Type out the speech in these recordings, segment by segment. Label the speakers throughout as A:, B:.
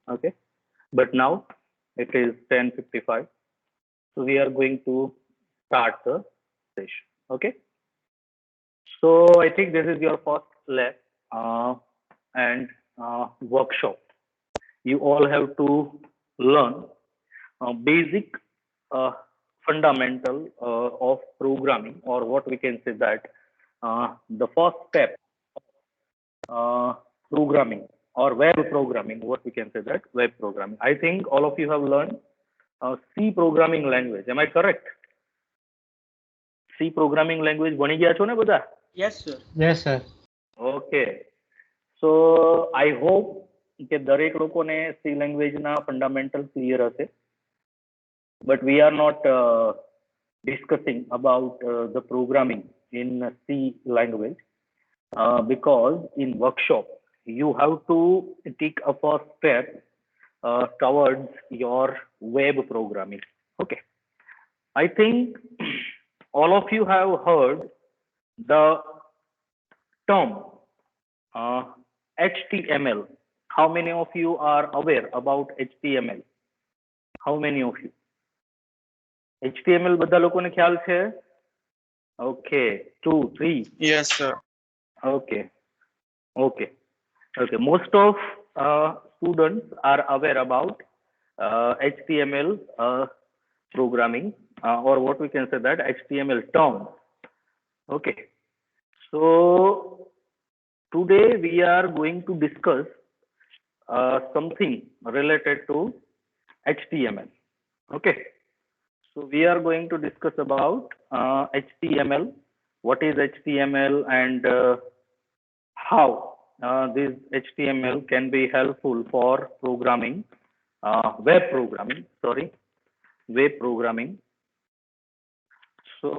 A: Okay, but now it is 10:55, so we are going to start the session. Okay, so I think this is your first lab and workshop. You all have to learn basic uh, fundamental of programming, or what we can say that the first step uh, programming or web programming, what we can say that web programming. I think all of you have learned C programming language. Am I correct? C programming language ભણી ગયા છો ને બધા?
B: Yes, sir.
C: Yes, sir.
A: Okay. So I hope કે દરેક લોકોને C language ના fundamental clear હશે. But we are not discussing about the programming in C language because in workshop you have to take a first step towards your web programming. Okay, I think all of you have heard the term HTML. How many of you are aware about HTML? How many of you? HTML બધા લોકોને ખ્યાલ છે? Okay, 2, 3.
B: Yes, sir.
A: Okay, okay, okay. Most of students are aware about HTML programming or what we can say that HTML term. Okay, so today we are going to discuss something related to HTML. Okay, so we are going to discuss about HTML, what is HTML, and how this HTML can be helpful for programming, web programming, web programming. So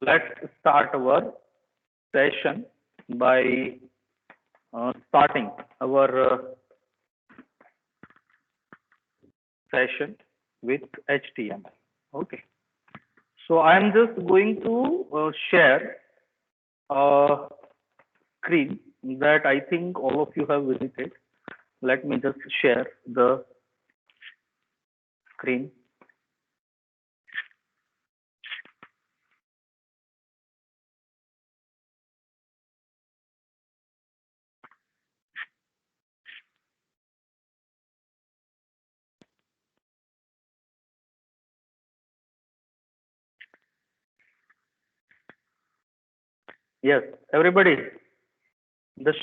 A: let's start our session by starting our session with HTML. Okay, so I am just going to share a screen that I think all of you have visited. Let me just share the screen. Yes, everybody, the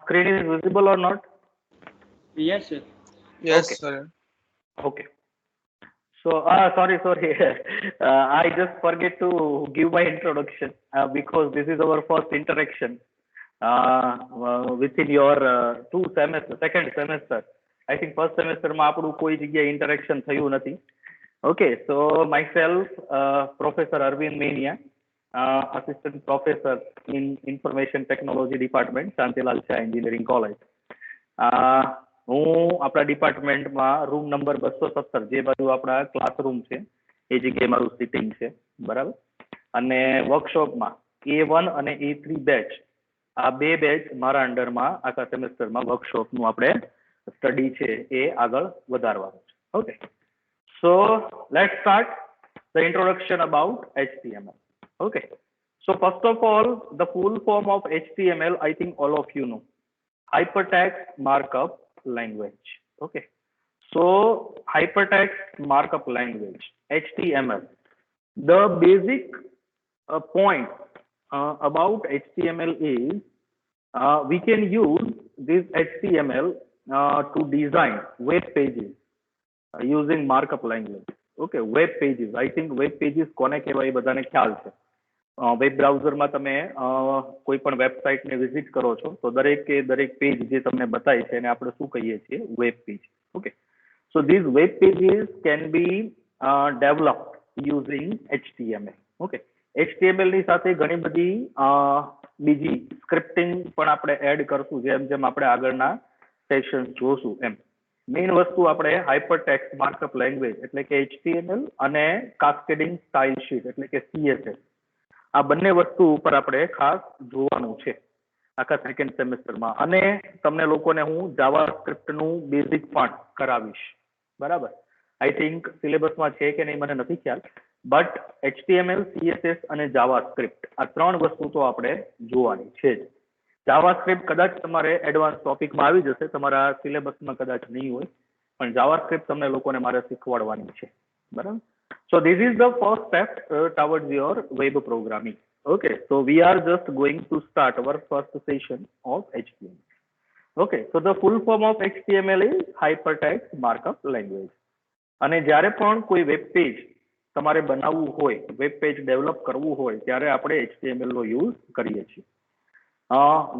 A: screen is visible or not?
B: Yes, sir.
D: Yes,
A: Okay.
D: sir.
A: Okay. So, sorry, I just forget to give my introduction because this is our first interaction within your second semester. I think first semester માં આપણું કોઈ જગ્યાએ interaction થયું નથી. Okay, so myself, Professor Arvind Menia, assistant professor in Information Technology Department, Shantilal Shah Engineering College. હું આપણા ડિપાર્ટમેન્ટમાં room number 217 જે બાજુ આપણા ક્લાસરૂમ છે એ જગ્યાએ મારું સિટિંગ છે, બરાબર. અને વર્કશોપમાં A1 અને A3 બેચ, આ બે બેચ મારા અંડરમાં આખા સેમેસ્ટરમાં વર્કશોપનું આપણે સ્ટડી છે એ આગળ વધારવાનું છે. Okay, so let's start the introduction about HTML. Okay, so first of all, the full form of HTML, I think all of you know, hypertext markup language. Okay, so hypertext markup language, HTML. The basic point about HTML is we can use this HTML to design web pages using markup language. Okay, web pages. I think web pages કોને કહેવાય બધાને ખ્યાલ છે. Web બ્રાઉઝરમાં તમે કોઈ પણ વેબસાઇટને visit કરો છો તો દરેક પેજ જે તમને બતાય છે એને આપણે શું કહીએ છીએ? Web page. Okay, so this web pages can be developed using HTML. Okay, HTML ની સાથે ઘણી બધી બીજી સ્ક્રિપ્ટિંગ પણ આપણે એડ કરશું જેમ જેમ આપણે આગળના સેશન જોશું એમ. મેઇન વસ્તુ આપણે હાઇપરટેક્સ્ટ માર્કઅપ લેંગ્વેજ એટલે કે HTML અને કાસ્કેડિંગ સ્ટાઇલ શીટ એટલે કે CSS, આ બંને વસ્તુ ઉપર આપણે ખાસ જોવાનું છે. આખા સેકન્ડ સેમેસ્ટરમાં. અને તમને લોકોને હું જાવાસ્ક્રિપ્ટ નું બેઝિક પણ કરાવીશ. બરાબર. આઈ થિંક સિલેબસમાં છે કે નહીં મને નથી ખ્યાલ, બટ HTML, CSS અને જાવાસ્ક્રિપ્ટ આ 3 વસ્તુ તો આપણે જોવાની છે જ. જાવાસ્ક્રિપ્ટ કદાચ તમારે એડવાન્સ ટોપિકમાં આવી જશે, તમારા સિલેબસમાં કદાચ નહીં હોય, પણ જાવાસ્ક્રિપ્ટ તમને લોકોને મારે શીખવાડવાની છે. બરાબર. So this is the first step towards your web programming. Okay, so we are just going to start our first session of HTML. Okay, so the full form of HTML is Hypertext Markup Language. અને જ્યારે પણ કોઈ web page તમારે બનાવવું હોય, web page develop કરવું હોય, ત્યારે આપણે HTML નો યુઝ કરીએ છીએ.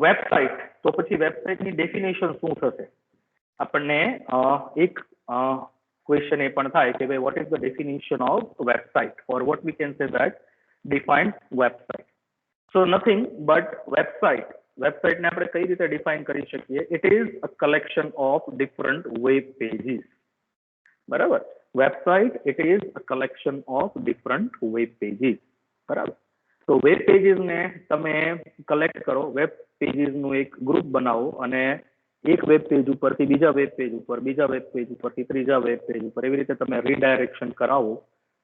A: વેબસાઇટ, તો પછી વેબસાઇટની ડેફિનેશન શું થશે? આપણને એક ક્વેશ્ચન એ પણ થાય કે ભાઈ what is the definition of website, or what we can say that defined website. So nothing but વેબસાઇટને આપણે કઈ રીતે ડિફાઇન કરી શકીએ? It is a collection of different web pages. બરાબર. Website it is a collection of different web pages. બરાબર. તો web pages ને તમે કલેક્ટ કરો, વેબ પેજીસ નું એક ગ્રુપ બનાવો અને એક વેબ પેજ ઉપરથી બીજા વેબ પેજ ઉપર, બીજા વેબ પેજ ઉપરથી ત્રીજા વેબ પેજ ઉપર, એવી રીતે તમે રીડાયરેક્શન કરાવો.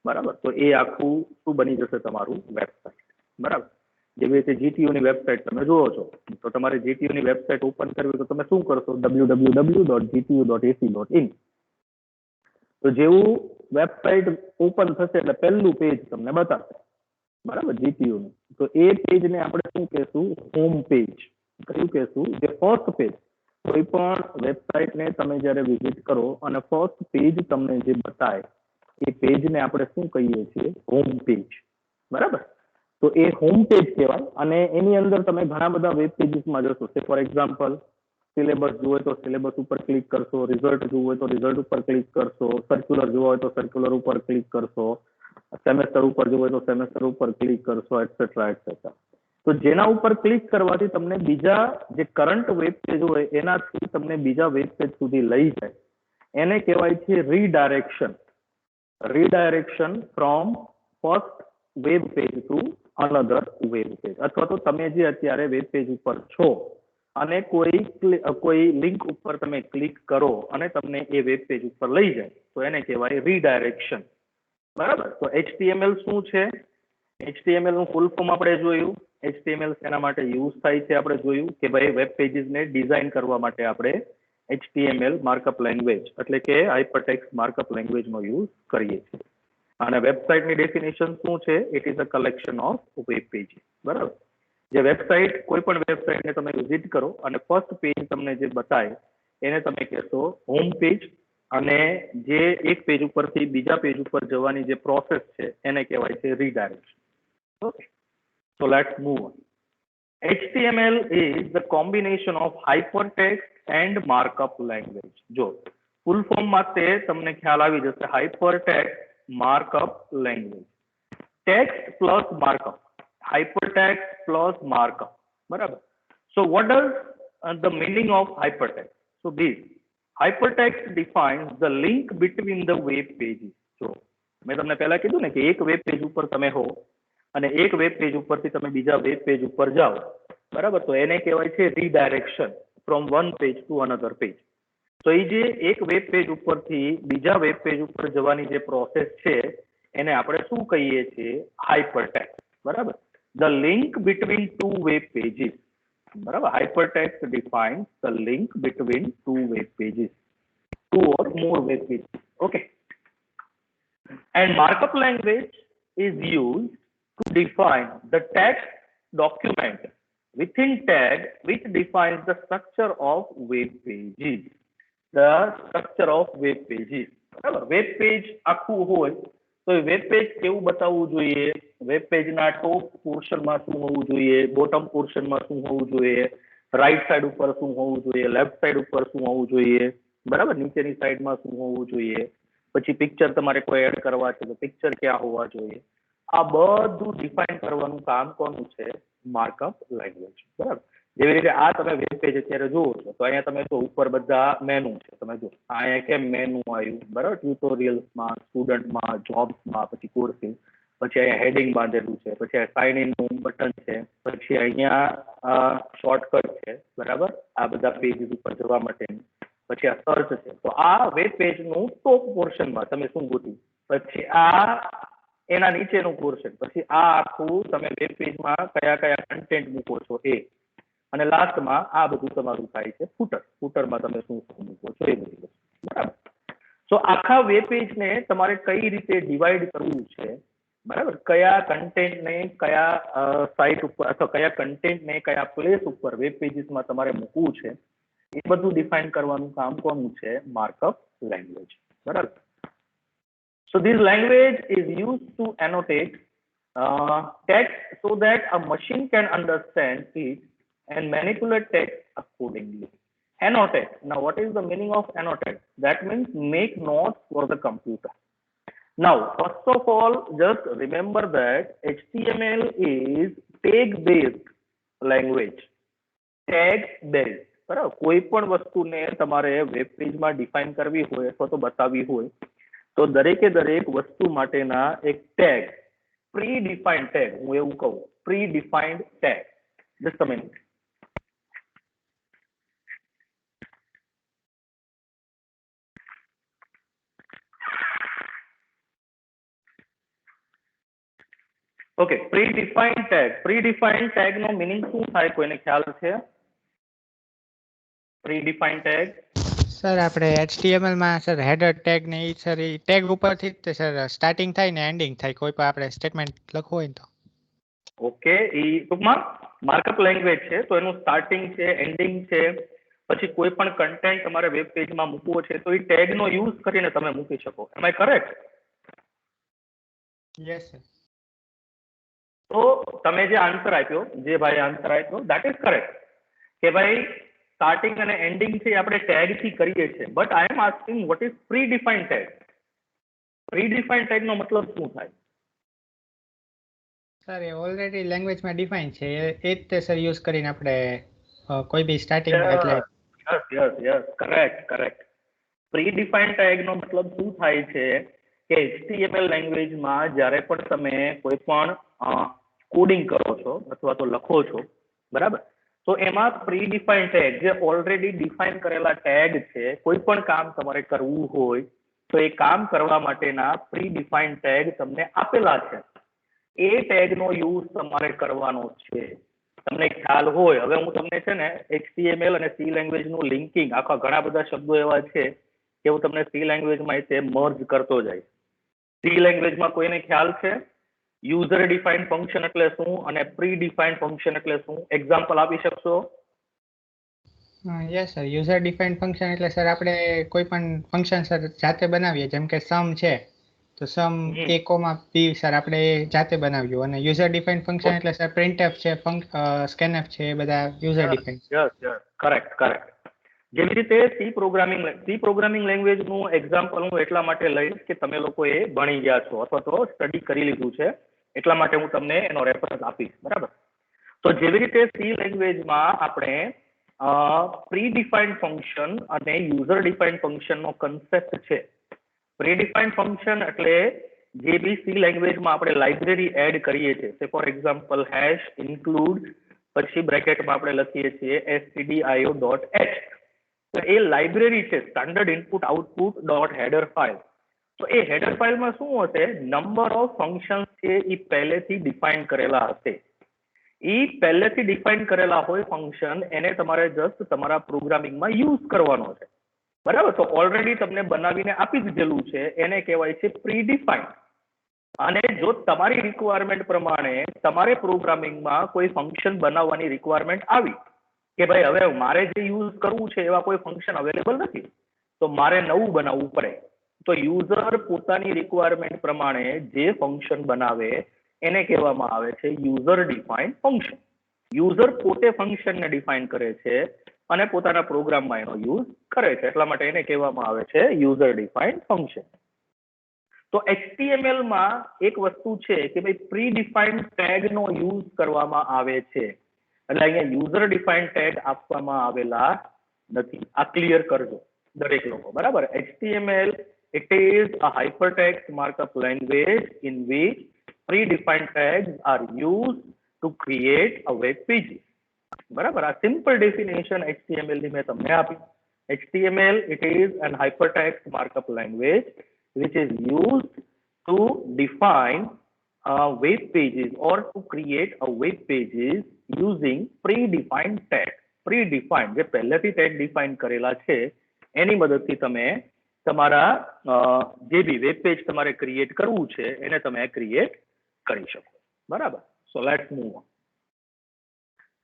A: બરાબર. તો એ આખું શું બની જશે? તમારું વેબસાઇટ. બરાબર. જેવી રીતે GTU ની વેબસાઇટ તમે જુઓ છો, તો તમારે GTU ની વેબસાઇટ ઓપન કરવી તો તમે શું કરશો? www.gtu.ac.in. તો જેવું વેબસાઇટ ઓપન થશે એટલે પહેલું પેજ તમને બતાવશે. બરાબર. GTU નું. તો એ પેજને આપણે શું કહેશું? Home page. કયું કહેશું? જે ફર્સ્ટ પેજ. કોઈ પણ વેબસાઇટને તમે જ્યારે વિઝિટ કરો અને ફર્સ્ટ પેજ તમને જે બતાવે એ પેજને આપણે શું કહીએ છીએ? Home page. બરાબર. તો એ હોમ પેજ કહેવાય. અને એની અંદર તમે ઘણા બધા વેબ પેજીસમાં જશો. ફોર એક્ઝામ્પલ, સિલેબસ જોવું હોય તો સિલેબસ ઉપર ક્લિક કરશો, રિઝલ્ટ જોવું હોય તો રિઝલ્ટ ઉપર ક્લિક કરશો, સર્ક્યુલર જોવું હોય તો સર્ક્યુલર ઉપર ક્લિક કરશો, સેમેસ્ટર ઉપર જોવું હોય તો સેમેસ્ટર ઉપર ક્લિક કરશો, એટસેટ્રા એટસેટ્રા. તો જેના ઉપર ક્લિક કરવાથી તમને બીજા જે કરંટ વેબ પેજ હોય એનાથી તમને બીજા વેબ પેજ સુધી લઈ જાય, એને કહેવાય છે redirection. Redirection from first web page to another web page. અથવા તો તમે જે અત્યારે વેબ પેજ ઉપર છો અને કોઈ લિંક ઉપર તમે ક્લિક કરો અને તમને એ વેબ પેજ ઉપર લઈ જાય, તો એને કહેવાય રીડાયરેક્શન. બરાબર. તો HTML શું છે? HTML નું ફૂલ ફોર્મ આપણે જોયું. HTML એના માટે યુઝ થાય છે આપણે જોયું કે ભાઈ વેબ પેજીસને ડિઝાઇન કરવા માટે આપણે HTML માર્કઅપ લેંગ્વેજ એટલે કે હાઇપરટેક્સ્ટ માર્કઅપ લેંગ્વેજનો યુઝ કરીએ છીએ. અને વેબસાઇટની ડેફિનેશન શું છે? It is a collection of web pages. બરાબર. જે વેબસાઇટ, કોઈ પણ વેબસાઇટને તમે વિઝિટ કરો અને ફર્સ્ટ પેજ તમને જે બતાવે એને તમે કહેશો હોમ પેજ. અને જે એક પેજ ઉપરથી બીજા પેજ ઉપર જવાની જે પ્રોસેસ છે એને કહેવાય છે redirection. Okay, so let's move on. HTML is the combination of hypertext and markup language. જો ફૂલ ફોર્મ માં તે તમને ખ્યાલ આવી જશે. Hypertext markup language. Text plus markup. Hypertext plus markup. બરાબર. So what does the meaning of hypertext? So this hypertext defines the link between the web pages. So મેં તમને પહેલા કીધું ને કે એક વેબ પેજ ઉપર તમે હો અને એક વેબ પેજ ઉપરથી તમે બીજા વેબ પેજ ઉપર જાઓ. બરાબર. તો એને કહેવાય છે redirection from one page to another page. તો એ જે એક વેબ પેજ ઉપરથી બીજા વેબ પેજ ઉપર જવાની જે પ્રોસેસ છે એને આપણે શું કહીએ છીએ? હાઇપરટેક્સ્ટ. બરાબર. The link between two web pages. બરાબર. Hypertext defines the link between two web pages, two or more web pages. Okay. And markup language is used to define the text document within tag which defines the structure of web pages. The structure of web pages. બરાબર. Web page આખું હોય તો web page કેવું બતાવવું જોઈએ? Web પેજના ટોપ પોર્શનમાં શું હોવું જોઈએ, બોટમ પોર્શનમાં શું હોવું જોઈએ, રાઈટ સાઈડ ઉપર શું હોવું જોઈએ, લેફ્ટ સાઈડ ઉપર શું હોવું જોઈએ, બરાબર, નીચેની સાઈડમાં શું હોવું જોઈએ, પછી પિક્ચર તમારે કોઈ એડ કરવા છે તો પિક્ચર ક્યાં હોવા જોઈએ, આ બધું ડિફાઇન કરવાનું કામ કોનું છે? Markup language. બરાબર. જેવી રીતે આ તમે વેબ પેજ અત્યારે જુઓ છો તો અહીંયા તમે જો ઉપર બધા મેનુ છે, તમે જો અહીંયા કેમ મેનુ આવ્યું? બરાબર. ટ્યુટોરિયલ્સમાં, સ્ટુડન્ટમાં, જોબ્સમાં, પછી કોર્સીસ, પછી અહીંયા હેડિંગ બાંધેલું છે, પછી આ સાઇન ઇન નું બટન છે, પછી અહીંયા શોર્ટકટ છે, બરાબર, આ બધા પેજીસ ઉપર જવા માટેનું, પછી આ સર્ચ છે. તો આ વેબ પેજ નું ટોપ પોર્શનમાં તમે શું ગોત્યું, પછી આ એના નીચેનું પોર્શન, પછી આ આખું તમે વેબ પેજમાં કયા કયા કન્ટેન્ટ મૂકો છો એ, અને લાસ્ટમાં આ બધું તમારું થાય છે ફૂટર. ફૂટરમાં તમે શું શું મૂકો છો એ બધી વસ્તુ, બરાબર. સો આખા વેબ પેજને તમારે કઈ રીતે ડિવાઈડ કરવું છે, બરાબર, કયા કન્ટેન્ટને કયા સાઇટ ઉપર અથવા કયા કન્ટેન્ટને કયા પ્લેસ ઉપર વેબ પેજીસમાં તમારે મૂકવું છે, એ બધું ડિફાઇન કરવાનું કામ કોનું છે, માર્કઅપ લેંગ્વેજ, બરાબર. So this language is used to annotate text so that a machine can understand it and manipulate text accordingly. Annotate. Now, what is the meaning of annotate? That means make notes for the computer. Now, first of all, just remember that HTML is tag-based language. Tag-based. બરાબર, કોઈ પણ વસ્તુને તમારે web પેજમાં define કરવી હોય અથવા તો બતાવવી હોય તો દરેકે દરેક વસ્તુ માટેના એક ટેગ, પ્રી ડિફાઇન્ડ ટેગ, હું એવું કહું, pre defined tag. Just a minute. Okay, pre defined tag. Pre defined tag નો મીનિંગ શું થાય, કોઈને ખ્યાલ છે? પ્રી ડિફાઇન્ડ ટેગ
C: સર આપણે HTML માં સર હેડર ટેગ ને ઈ સર ઈ ટેગ ઉપરથી જ સર સ્ટાર્ટિંગ થાય ને એન્ડિંગ થાય, કોઈ પણ આપણે સ્ટેટમેન્ટ લખવું હોય ને તો.
A: ઓકે, ઈ ટૂંકમાં માર્કઅપ લેંગ્વેજ છે, તો એનું સ્ટાર્ટિંગ છે, એન્ડિંગ છે, પછી કોઈ પણ કન્ટેન્ટ તમારે વેબ પેજમાં મૂકવો છે તો એ ટેગનો યુઝ કરીને તમે મૂકી શકો. એમ આઈ કરેક્ટ?
C: Yes sir.
A: તો તમે જે આન્સર આપ્યો, જે ભાઈ આન્સર આપ્યો, ધેટ ઇઝ કરેક્ટ, કે ભાઈ સ્ટાર્ટિંગ અને એન્ડિંગ છે આપણે ટેગ થી કરીએ છીએ. But I am asking what is pre defined tag? Pre defined tag નો મતલબ શું થાય?
C: સર એ ઓલરેડી લેંગ્વેજમાં ડિફાઇન છે, એ જ તે સર યુઝ કરીને આપણે કોઈ બી સ્ટાર્ટિંગ એટલે
A: yes, correct. Pre defined tag નો મતલબ શું થાય છે કે HTML લેંગ્વેજમાં જ્યારે પણ તમે કોઈ પણ કોડિંગ કરો છો અથવા તો લખો છો, બરાબર, તો એમાં પ્રી ડિફાઇન્ડ ટેગ, જે ઓલરેડી ડિફાઇન કરેલા ટેગ છે, કોઈ પણ કામ તમારે કરવું હોય તો એ કામ કરવા માટેના પ્રી ડિફાઇન્ડ ટેગ તમને આપેલા છે, એ ટેગનો યુઝ તમારે કરવાનો છે. તમને ખ્યાલ હોય, હવે હું તમને છે ને HTML અને C લેંગ્વેજનું લિંકિંગ, આખા ઘણા બધા શબ્દો એવા છે કે હું તમને C લેંગ્વેજમાં તે મર્જ કરતો જાય. C લેંગ્વેજમાં કોઈને ખ્યાલ છે યુઝર ડિફાઇન્ડ ફંક્શન એટલે શું અને પ્રી ડિફાઇન્ડ ફંક્શન એટલે શું? એક્ઝામ્પલ આપી શકશો?
C: Yes sir, user defined function એટલે સર આપણે કોઈ પણ ફંક્શન સર જાતે બનાવીએ, જેમ કે સમ છે તો સમ a, b સર આપણે જાતે બનાવ્યું, અને યુઝર ડિફાઇન્ડ ફંક્શન એટલે સર પ્રિન્ટએફ છે, સ્કેનએફ છે, એ બધા યુઝર ડિફાઇન્ડ.
A: Yes, correct. જેવી રીતે સી પ્રોગ્રામિંગ લેંગ્વેજનું એક્ઝામ્પલ હું એટલા માટે લઈશ કે તમે લોકો એ ભણી ગયા છો અથવા તો સ્ટડી કરી લીધું છે, એટલા માટે હું તમને એનો રેફરન્સ આપીશ, બરાબર. તો જેવી રીતે સી લેંગ્વેજમાં આપણે પ્રી ડિફાઇન્ડ ફંક્શન અને યુઝર ડિફાઇન્ડ ફંક્શનનો કન્સેપ્ટ છે. પ્રી ડિફાઇન્ડ ફંક્શન એટલે જે બી સી લેંગ્વેજમાં આપણે લાઇબ્રેરી એડ કરીએ છીએ, ફોર એક્ઝામ્પલ હેશ, ઇન્ક્લુડ, પછી બ્રેકેટમાં આપણે લખીએ છીએ stdio.h, તો એ લાઇબ્રેરી છે, standard input output dot header file. તો એ હેડર ફાઇલમાં શું હશે, નંબર ઓફ ફંક્શન્સ છે એ પહેલેથી ડિફાઇન કરેલા હશે. એ પહેલેથી ડિફાઇન કરેલા હોય ફંક્શન, એને તમારે જસ્ટ તમારા પ્રોગ્રામિંગમાં યુઝ કરવાનો છે, બરાબર. તો ઓલરેડી તમને બનાવીને આપી દીધેલું છે, એને કહેવાય છે પ્રી ડિફાઇન. અને જો તમારી રિક્વાયરમેન્ટ પ્રમાણે તમારે પ્રોગ્રામિંગમાં કોઈ ફંક્શન બનાવવાની રિક્વાયરમેન્ટ આવી કે ભાઈ હવે મારે જે યુઝ કરવું છે એવા કોઈ ફંક્શન અવેલેબલ નથી, તો મારે નવું બનાવવું પડે, તો યુઝર પોતાની રિક્વાયરમેન્ટ પ્રમાણે જે ફંક્શન બનાવે એને કહેવામાં આવે છે યુઝર ડિફાઇન્ડ ફંક્શન. યુઝર પોતે ફંક્શનને ડિફાઇન કરે છે અને પોતાના પ્રોગ્રામમાં એનો યુઝ કરે છે, એટલા માટે એને કહેવામાં આવે છે યુઝર ડિફાઇન્ડ ફંક્શન. તો HTML માં એક વસ્તુ છે કે ભાઈ પ્રી ડિફાઇન્ડ ટેગનો યુઝ કરવામાં આવે છે, એટલે અહીંયા યુઝર ડિફાઇન્ડ ટેગ આપવામાં આવેલા નથી. આ ક્લિયર કરજો દરેક લોકો, બરાબર. HTML, it is a hypertext markup language in which predefined tags are used to create a web pages. બરાબર, આ સિમ્પલ ડેફિનેશન HTML ની મેં તમને આપી. HTML, it is an hypertext markup language which is used to define web pages or to create a web pages using predefined tags. Predefined, જે પહેલેથી tag define કરેલા છે એની મદદથી તમે તમારા જે બી વેબ પેજ તમારે ક્રિએટ કરવું છે એને તમે ક્રિએટ કરી શકો. બરાબર, so let's move on.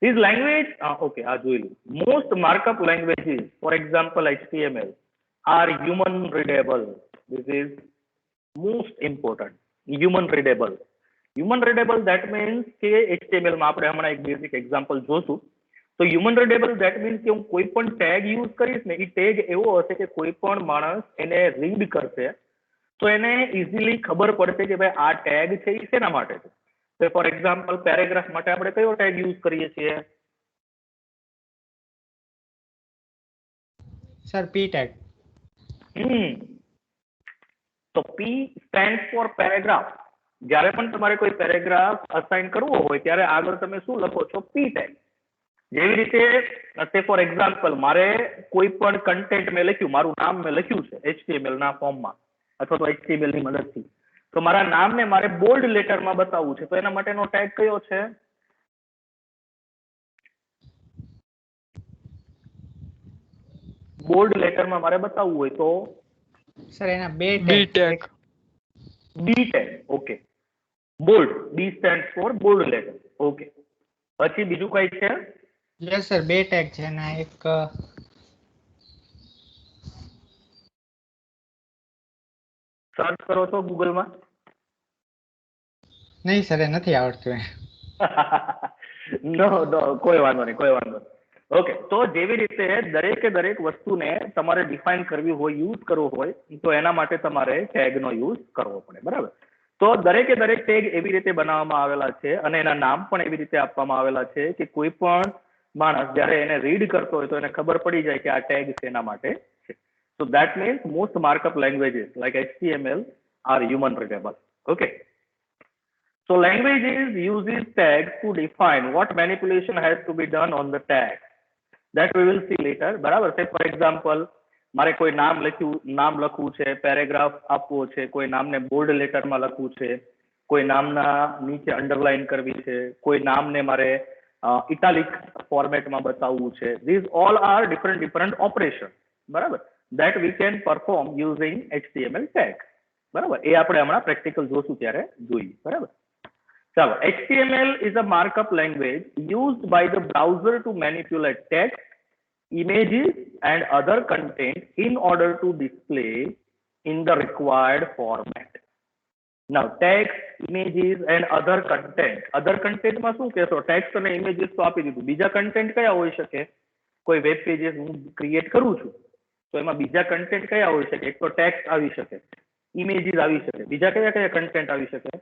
A: This language, okay, આ જોઈ લો. Most markup languages, for example HTML, are human readable. This is most important. Human readable. Human readable, that means કે HTML માં આપણે હમણાં એક બેઝિક એક્ઝામ્પલ જોશું. તો હ્યુમન રીડેબલ ધેટ મીન્સ કે હું કોઈ પણ ટેગ યુઝ કરીશ ને એ ટેગ એવો હશે કે કોઈ પણ માણસ એને રીડ કરશે તો એને ઇઝીલી ખબર પડશે કે ભાઈ આ ટેગ છે એ શેના માટે છે. તો ફોર એક્ઝામ્પલ પેરેગ્રાફ માટે આપણે કયો ટેગ યુઝ કરીએ છીએ?
C: સર પી ટેગ.
A: તો પી સ્ટેન્ડ ફોર પેરેગ્રાફ. જ્યારે પણ તમારે કોઈ પેરેગ્રાફ અસાઇન કરવો હોય ત્યારે આગળ તમે શું લખો છો? પી ટેગ. જેવી રીતે ફોર એક્ઝામ્પલ મારે કોઈ પણ કન્ટેન્ટ મેં લખ્યું, મારું નામ મેં લખ્યું છે HTML ના ફોર્મમાં અથવા તો HTML ની મદદથી, તો મારા નામને મારે બોલ્ડ લેટરમાં બતાવવું છે તો એના માટેનો ટેગ કયો છે? બોલ્ડ લેટરમાં મારે બતાવવું હોય તો
C: સર એના બે
B: B tag.
A: B tag. Okay, bold, B stand for bold letter. Okay, પછી બીજું કઈ છે?
C: યસ સર, બે ટેગ છે એના. એક
A: સર્ચ કરો છો ગૂગલમાં?
C: નહીં સર, એ નથી આવડતું.
A: નો કોઈ વાંધો નહીં, કોઈ વાંધો નહીં. ઓકે, તો જેવી રીતે દરેક વસ્તુને તમારે ડિફાઇન કરવી હોય, યુઝ કરવો હોય તો એના માટે તમારે ટેગનો યુઝ કરવો પડે. બરાબર, તો દરેક ટેગ એવી રીતે બનાવવામાં આવેલા છે અને એના નામ પણ એવી રીતે આપવામાં આવેલા છે કે કોઈ પણ માણસ જ્યારે એને રીડ કરતો હોય તો એને ખબર પડી જાય કે આ ટેગ શેના માટે છે. So that means most markup languages like HTML are human readable. Okay. So languages uses tags to define what manipulation has to be done on the tag. That we will see later. બરાબર છે. For example, મારે કોઈ નામ લખવું છે, paragraph આપવો છે, કોઈ નામને બોલ્ડ લેટરમાં લખવું છે, કોઈ નામના નીચે અંડરલાઇન કરવી છે, કોઈ નામને મારે ઇટાલિક ફોર્મેટમાં બતાવવું છે. These all are different operations. બરાબર, that we can perform using HTML tag. બરાબર, એ આપણે હમણાં પ્રેક્ટિકલ જોશું ત્યારે જોઈએ. બરાબર, ચાલો. HTML is a markup language used by the browser to manipulate text, images and other content in order to display in the required format. Now text, images and other content માં શું કહેશો? Text અને images તો આપી દીધું. બીજા content કયા હોઈ શકે? કોઈ વેબ પેજીસ હું ક્રિએટ કરું છું તો એમાં બીજા કન્ટેન્ટ કયા હોઈ શકે? એક તો ટેક્સ્ટ આવી શકે, ઇમેજીસ આવી શકે, બીજા કયા કન્ટેન્ટ આવી શકે?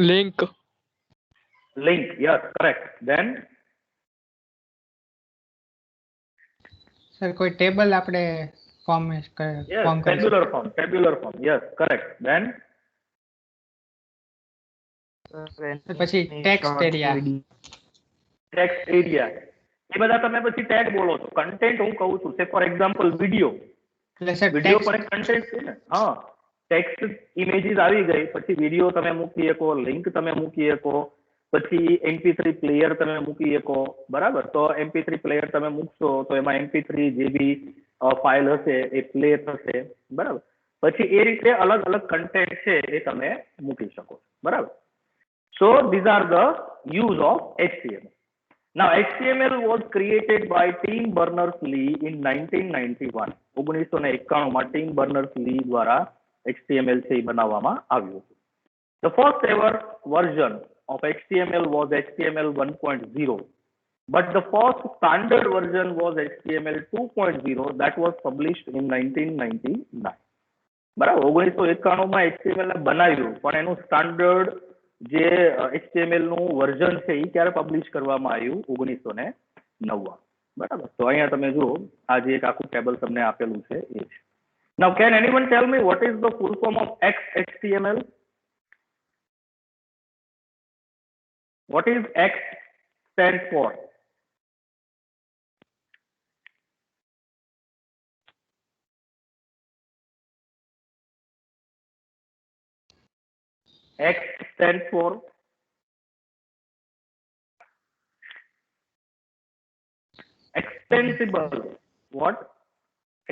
B: Link.
A: Yes, correct. Then
C: sir કોઈ ટેબલ આપણે form
A: tabular form. Yes, correct. Then
C: પછી ટેક્સ્ટ એરિયા.
A: એ બધા તમે પછી ટેગ બોલો છો. કન્ટેન્ટ હું કહું છું. ફોર એક્ઝામ્પલ વિડીયો પર એક કન્ટેન્ટ છે ને. હા, ટેક્સ્ટ ઇમેજીસ આવી ગઈ, પછી વિડીયો તમે મૂકી શકો, લિંક તમે મૂકી શકો, પછી MP3 પ્લેયર તમે મૂકી શકો. બરાબર, તો MP3 પ્લેયર તમે મૂકશો તો એમાં MP3 જે બી ફાઇલ હશે એ પ્લે થશે. બરાબર, પછી એ રીતે અલગ કન્ટેન્ટ છે એ તમે મૂકી શકો. બરાબર, so these are the use of HTML. Now HTML was created by Tim Berners-Lee in 1991. 1991 માં ટીમ બર્નર્સ-લી દ્વારા HTML છે એ બનાવવામાં આવ્યું હતું. The first ever version of HTML was HTML 1.0, but the first standard version was HTML 2.0 that was published in 1999. બરાબર, 1991 માં HTML ને બનાવ્યું પણ એનું સ્ટાન્ડર્ડ જે HTML નું વર્ઝન છે એ ક્યારે પબ્લિશ કરવામાં આવ્યું? 1999. બરાબર. તો અહીંયા તમે જુઓ આ જે એક આખું ટેબલ તમને આપેલું છે એ છે. Now can anyone tell me what is the full form of XHTML? What is X stand for? X stands for extensible. What?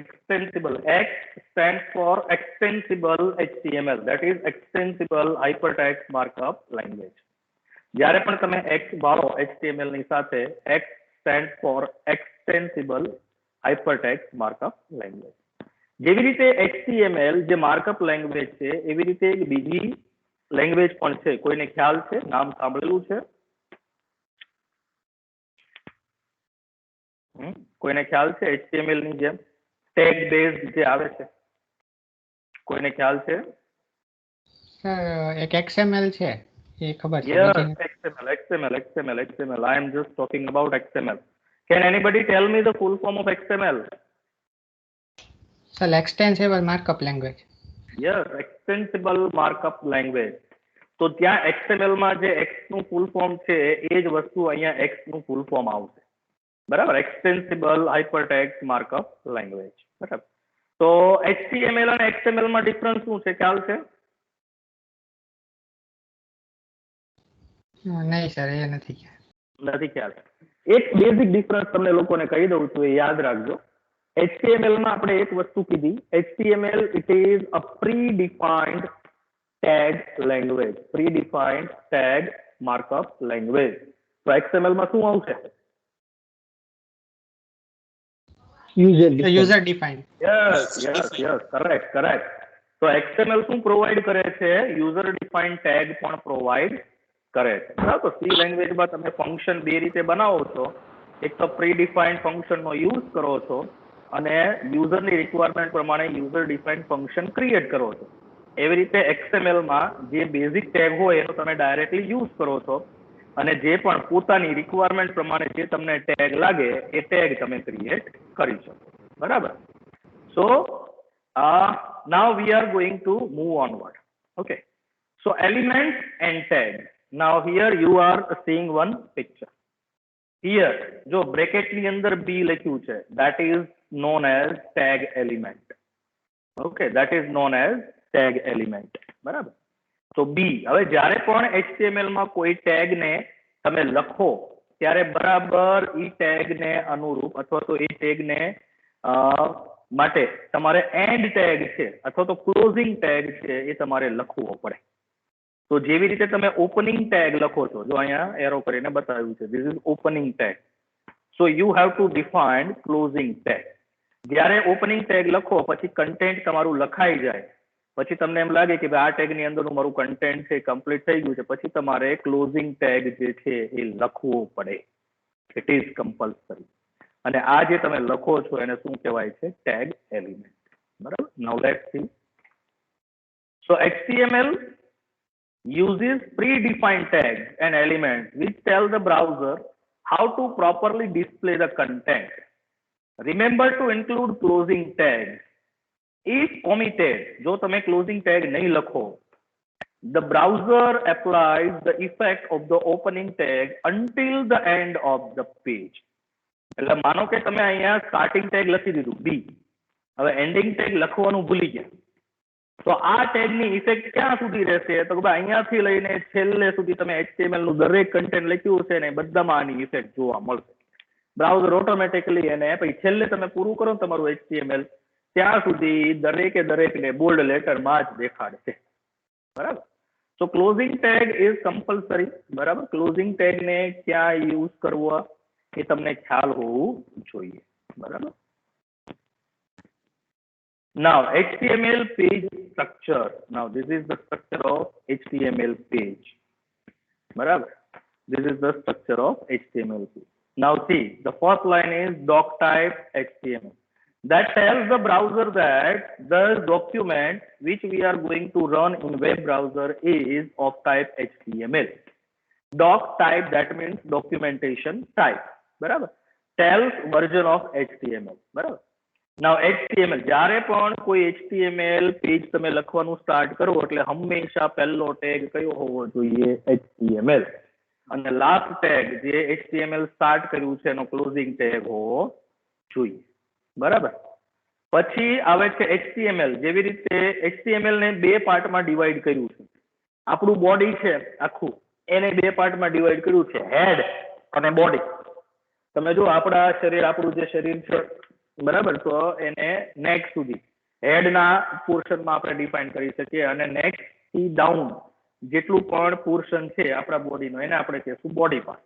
A: Extensible. X stands for extensible HTML. That is extensible hypertext markup language. જ્યારે પણ તમે X વાળો HTML ની સાથે, X stands for extensible hypertext markup language. જેવી રીતે HTML જે markup language છે એવી રીતે એક બીજી લેંગ્વેજ પણ છે. કોઈને ખ્યાલ છે? નામ સાંભળેલું છે? કોઈને ખ્યાલ છે HTML ની જેમ ટેગ બેઝડ જે આવે છે? કોઈને ખ્યાલ છે?
C: સર એક XML છે એ ખબર છે.
A: Yes, XML. I am just talking about XML. Can anybody tell me the full form of XML?
C: Sir extensible markup language.
A: Yes, extensible markup language. તો ત્યાં XML માં જે X નું ફૂલ ફોર્મ છે એ જ વસ્તુ અહીંયા X નું ફૂલ ફોર્મ આવશે. બરાબર? Extensible hypertext markup language. બરાબર. તો HTML અને XML માં ડિફરન્સ શું છે? ખ્યાલ છે?
C: નહીં સર એ નથી ખ્યાલ.
A: નથી ખ્યાલ. એક બેઝિક ડિફરન્સ તમને લોકોને કહી દઉં છું, એ યાદ રાખજો. HTML માં આપણે એક વસ્તુ કીધી, HTML it is a predefined tag language, predefined tag markup language. તો XML માં શું આવશે?
C: User defined.
A: Yes, correct. તો XML શું પ્રોવાઈડ કરે છે? યુઝર ડિફાઇન્ડ ટેગ પણ પ્રોવાઈડ કરે છે. બરાબર. તો સી લેંગ્વેજમાં તમે ફંક્શન બે રીતે બનાવો છો. એક તો પ્રીડિફાઇન્ડ ફંક્શનનો યુઝ કરો છો અને યુઝરની રિક્વાયરમેન્ટ પ્રમાણે યુઝર ડિફાઇન્ડ ફંક્શન ક્રિએટ કરો છો. એવી રીતે XML માં જે બેઝિક ટેગ હોય એનો તમે ડાયરેક્ટલી યુઝ કરો છો અને જે પણ પોતાની રિક્વાયરમેન્ટ પ્રમાણે જે તમને ટેગ લાગે એ ટેગ તમે ક્રિએટ કરી શકો. બરાબર. સો now we are going to move onward. Okay. So elements and tags. Now here you are seeing one picture. Here જો બ્રેકેટ ની અંદર B લખ્યું છે that is known as tag element. Okay, that is known as tag element. બરાબર. તો B હવે જ્યારે પણ HTML માં કોઈ ટેગ ને તમે લખો ત્યારે બરાબર ઈ ટેગ ને અનુરૂપ અથવા તો એ ટેગ ને માટે તમારે એન્ડ ટેગ છે અથવા તો ક્લોઝિંગ ટેગ છે એ તમારે લખવો પડે. તો જેવી રીતે તમે ઓપનિંગ ટેગ લખો છો, જો અહીંયા એરો કરીને બતાવ્યું છે, this is opening tag. So you have to define closing tag. જ્યારે ઓપનિંગ ટેગ લખો પછી કન્ટેન્ટ તમારું લખાઈ જાય પછી તમને એમ લાગે કે ભાઈ આ ટેગ ની અંદરનું મારું કન્ટેન્ટ છે કમ્પ્લીટ થઈ ગયું છે, પછી તમારે ક્લોઝિંગ ટેગ જે છે એ લખવો પડે. It is compulsory. અને આ જે તમે લખો છો એને શું કહેવાય છે? Tag element. બરાબર. Now let's see. So HTML uses predefined tags and elements which tell the browser how to properly display the content. Remember to include closing tags. If omitted, જો તમે closing tag નહીં લખો, the browser applies the effect of the opening tag until the end of the page. એટલે માનો કે તમે અહીંયા starting tag લખી દીધું B, હવે ending tag લખવાનું ભૂલી ગયા, તો આ ટેગ ની ઇફેક્ટ ક્યાં સુધી રહેશે? તો ભાઈ અહીંયાથી લઈને છેલ્લે સુધી તમે HTML નું દરેક કન્ટેન્ટ લખ્યું છે ને બધામાં આની ઇફેક્ટ જોવા મળશે. બ્રાઉઝર ઓટોમેટિકલી એને પછી છેલ્લે તમે પૂરું કરો ને તમારું HTML ત્યાં સુધી દરેકને બોલ્ડ લેટરમાં જ દેખાડશે. બરાબર. સો ક્લોઝિંગ ટેગ ઇઝ કમ્પલસરી. બરાબર. ક્લોઝિંગ ટેગ ને ક્યાં યુઝ કરવો એ તમને ખ્યાલ હોવું જોઈએ. બરાબર. Now, HTML page structure. Now, this is the structure of HTML page. Barabar. This is the structure of HTML page. Now, see, the first line is doc type HTML. That tells the browser that the document which we are going to run in web browser is of type HTML. Doc type, that means documentation type. Barabar. self version of HTML. બરાબર. Now HTML જ્યારે પણ કોઈ HTML page તમે લખવાનું start કરો એટલે હંમેશા પહેલો ટેગ કયો હોવો જોઈએ? HTML. અને લાસ્ટ ટેગ જે HTML સ્ટાર્ટ કર્યું છે એનો ક્લોઝિંગ ટેગ હોવો જોઈએ. બરાબર. પછી આવે છે HTML. જેવી રીતે HTML ને બે પાર્ટમાં ડિવાઈડ કર્યું છે. આપણું બોડી છે આખું એને બે પાર્ટમાં ડિવાઈડ કર્યું છે, હેડ અને બોડી. તમે જો આપણા શરીર, આપણું જે શરીર છે બરાબર, તો એને નેક સુધી હેડના પોર્શનમાં આપણે ડિફાઇન કરી શકીએ અને નેક થી ડાઉન જેટલું પણ પોર્શન છે આપણા બોડીનો એને આપણે કહીશું બોડી પાર્ટ.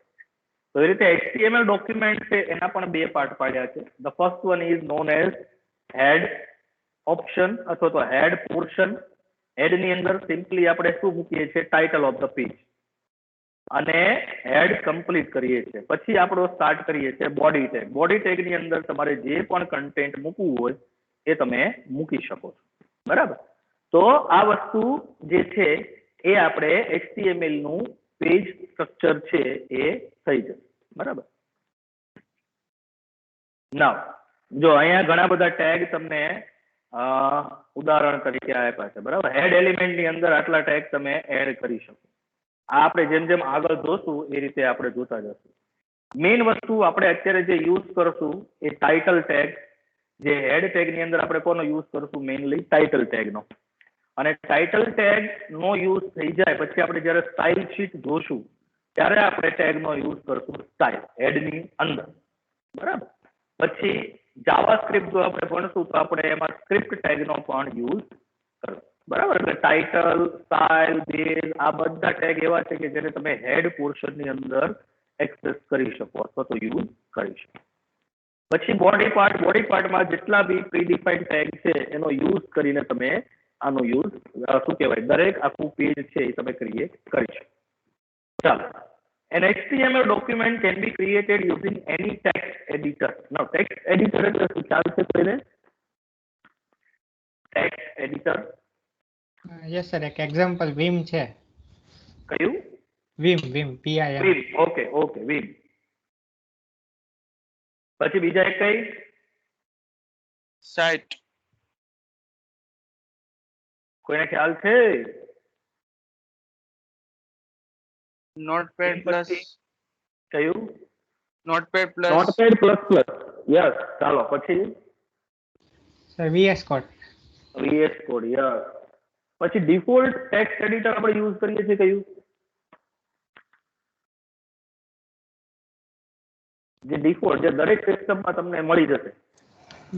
A: તો એ રીતે HTML ડોક્યુમેન્ટ છે એના પણ બે પાર્ટ પાડ્યા છે. The first one is known as head option અથવા તો હેડ પોર્શન. હેડની અંદર સિમ્પલી આપણે શું મૂકીએ છીએ? ટાઇટલ ઓફ ધ પેજ અને હેડ કમ્પ્લીટ કરીએ છીએ. પછી આપણો સ્ટાર્ટ કરીએ છીએ બોડી ટેગ. બોડી ટેગની અંદર તમારે જે પણ કન્ટેન્ટ મૂકવું હોય એ તમે મૂકી શકો છો. બરાબર. તો આ વસ્તુ જે છે એ આપણે HTML નું પેજ સ્ટ્રક્ચર છે એ થઈ જશે. બરાબર. નાવ જો અહીંયા ઘણા બધા ટેગ તમને ઉદાહરણ તરીકે આપ્યા છે. બરાબર. હેડ એલિમેન્ટની અંદર આટલા ટેગ તમે એડ કરી શકો. આ આપણે જેમ જેમ આગળ જોશું એ રીતે આપણે જોતા જશું. મેઇન વસ્તુ આપણે અત્યારે જે યુઝ કરશું એ ટાઇટલ ટેગ. જે હેડ ટેગની અંદર આપણે કોનો યુઝ કરશું? મેઇનલી ટાઇટલ ટેગનો. અને ટાઇટલ ટેગ નો યુઝ થઈ જાય પછી આપણે જ્યારે સ્ટાઇલ શીટ જોશું ત્યારે આપણે ટેગનો યુઝ કરશું સ્ટાઇલ હેડની અંદર. બરાબર. પછી જાવાસ્ક્રિપ્ટ જો આપણે ભણશું તો આપણે એમાં સ્ક્રિપ્ટ ટેગનો પણ યુઝ કરશું. બરાબર. એટલે ટાઇટલ, સ્ટાઇલ, બેઝ આ બધા ટેગ એવા છે કે જેને તમે હેડ પોર્શનની અંદર એક્સેસ કરી શકો અથવા તો યુઝ કરી શકો. પછી બોડી પાર્ટ. બોડી પાર્ટમાં જેટલા બી પ્રીડિફાઈન્ડ ટેગ છે એનો યુઝ કરીને તમે આનો યુઝ શું કહેવાય દરેક આખું પેજ છે એ તમે ક્રિએટ કરી શકો. ચાલો. An HTML document can be created using any text editor. Now text editor એટલે શું ખ્યાલ છે કોઈને? Text editor.
C: યસ સર, એક એક્ઝામ્પલ Vim છે.
A: કયું?
C: Vim Vim.
A: Vim. Okay okay Vim. પછી બીજા એક કઈ?
B: સાઇટ.
A: કોઈને ખ્યાલ છે?
B: Notepad plus.
A: કયું?
B: Notepad plus.
A: Notepad plus plus. Yes. ચાલો પછી
C: sir VS Code.
A: VS Code. યસ. પછી ડિફોલ્ટ ટેક્સ્ટ એડિટર આપણે યુઝ કરીએ છીએ કયું? જે ડિફોલ્ટ જે દરેક સિસ્ટમમાં તમને મળી જશે.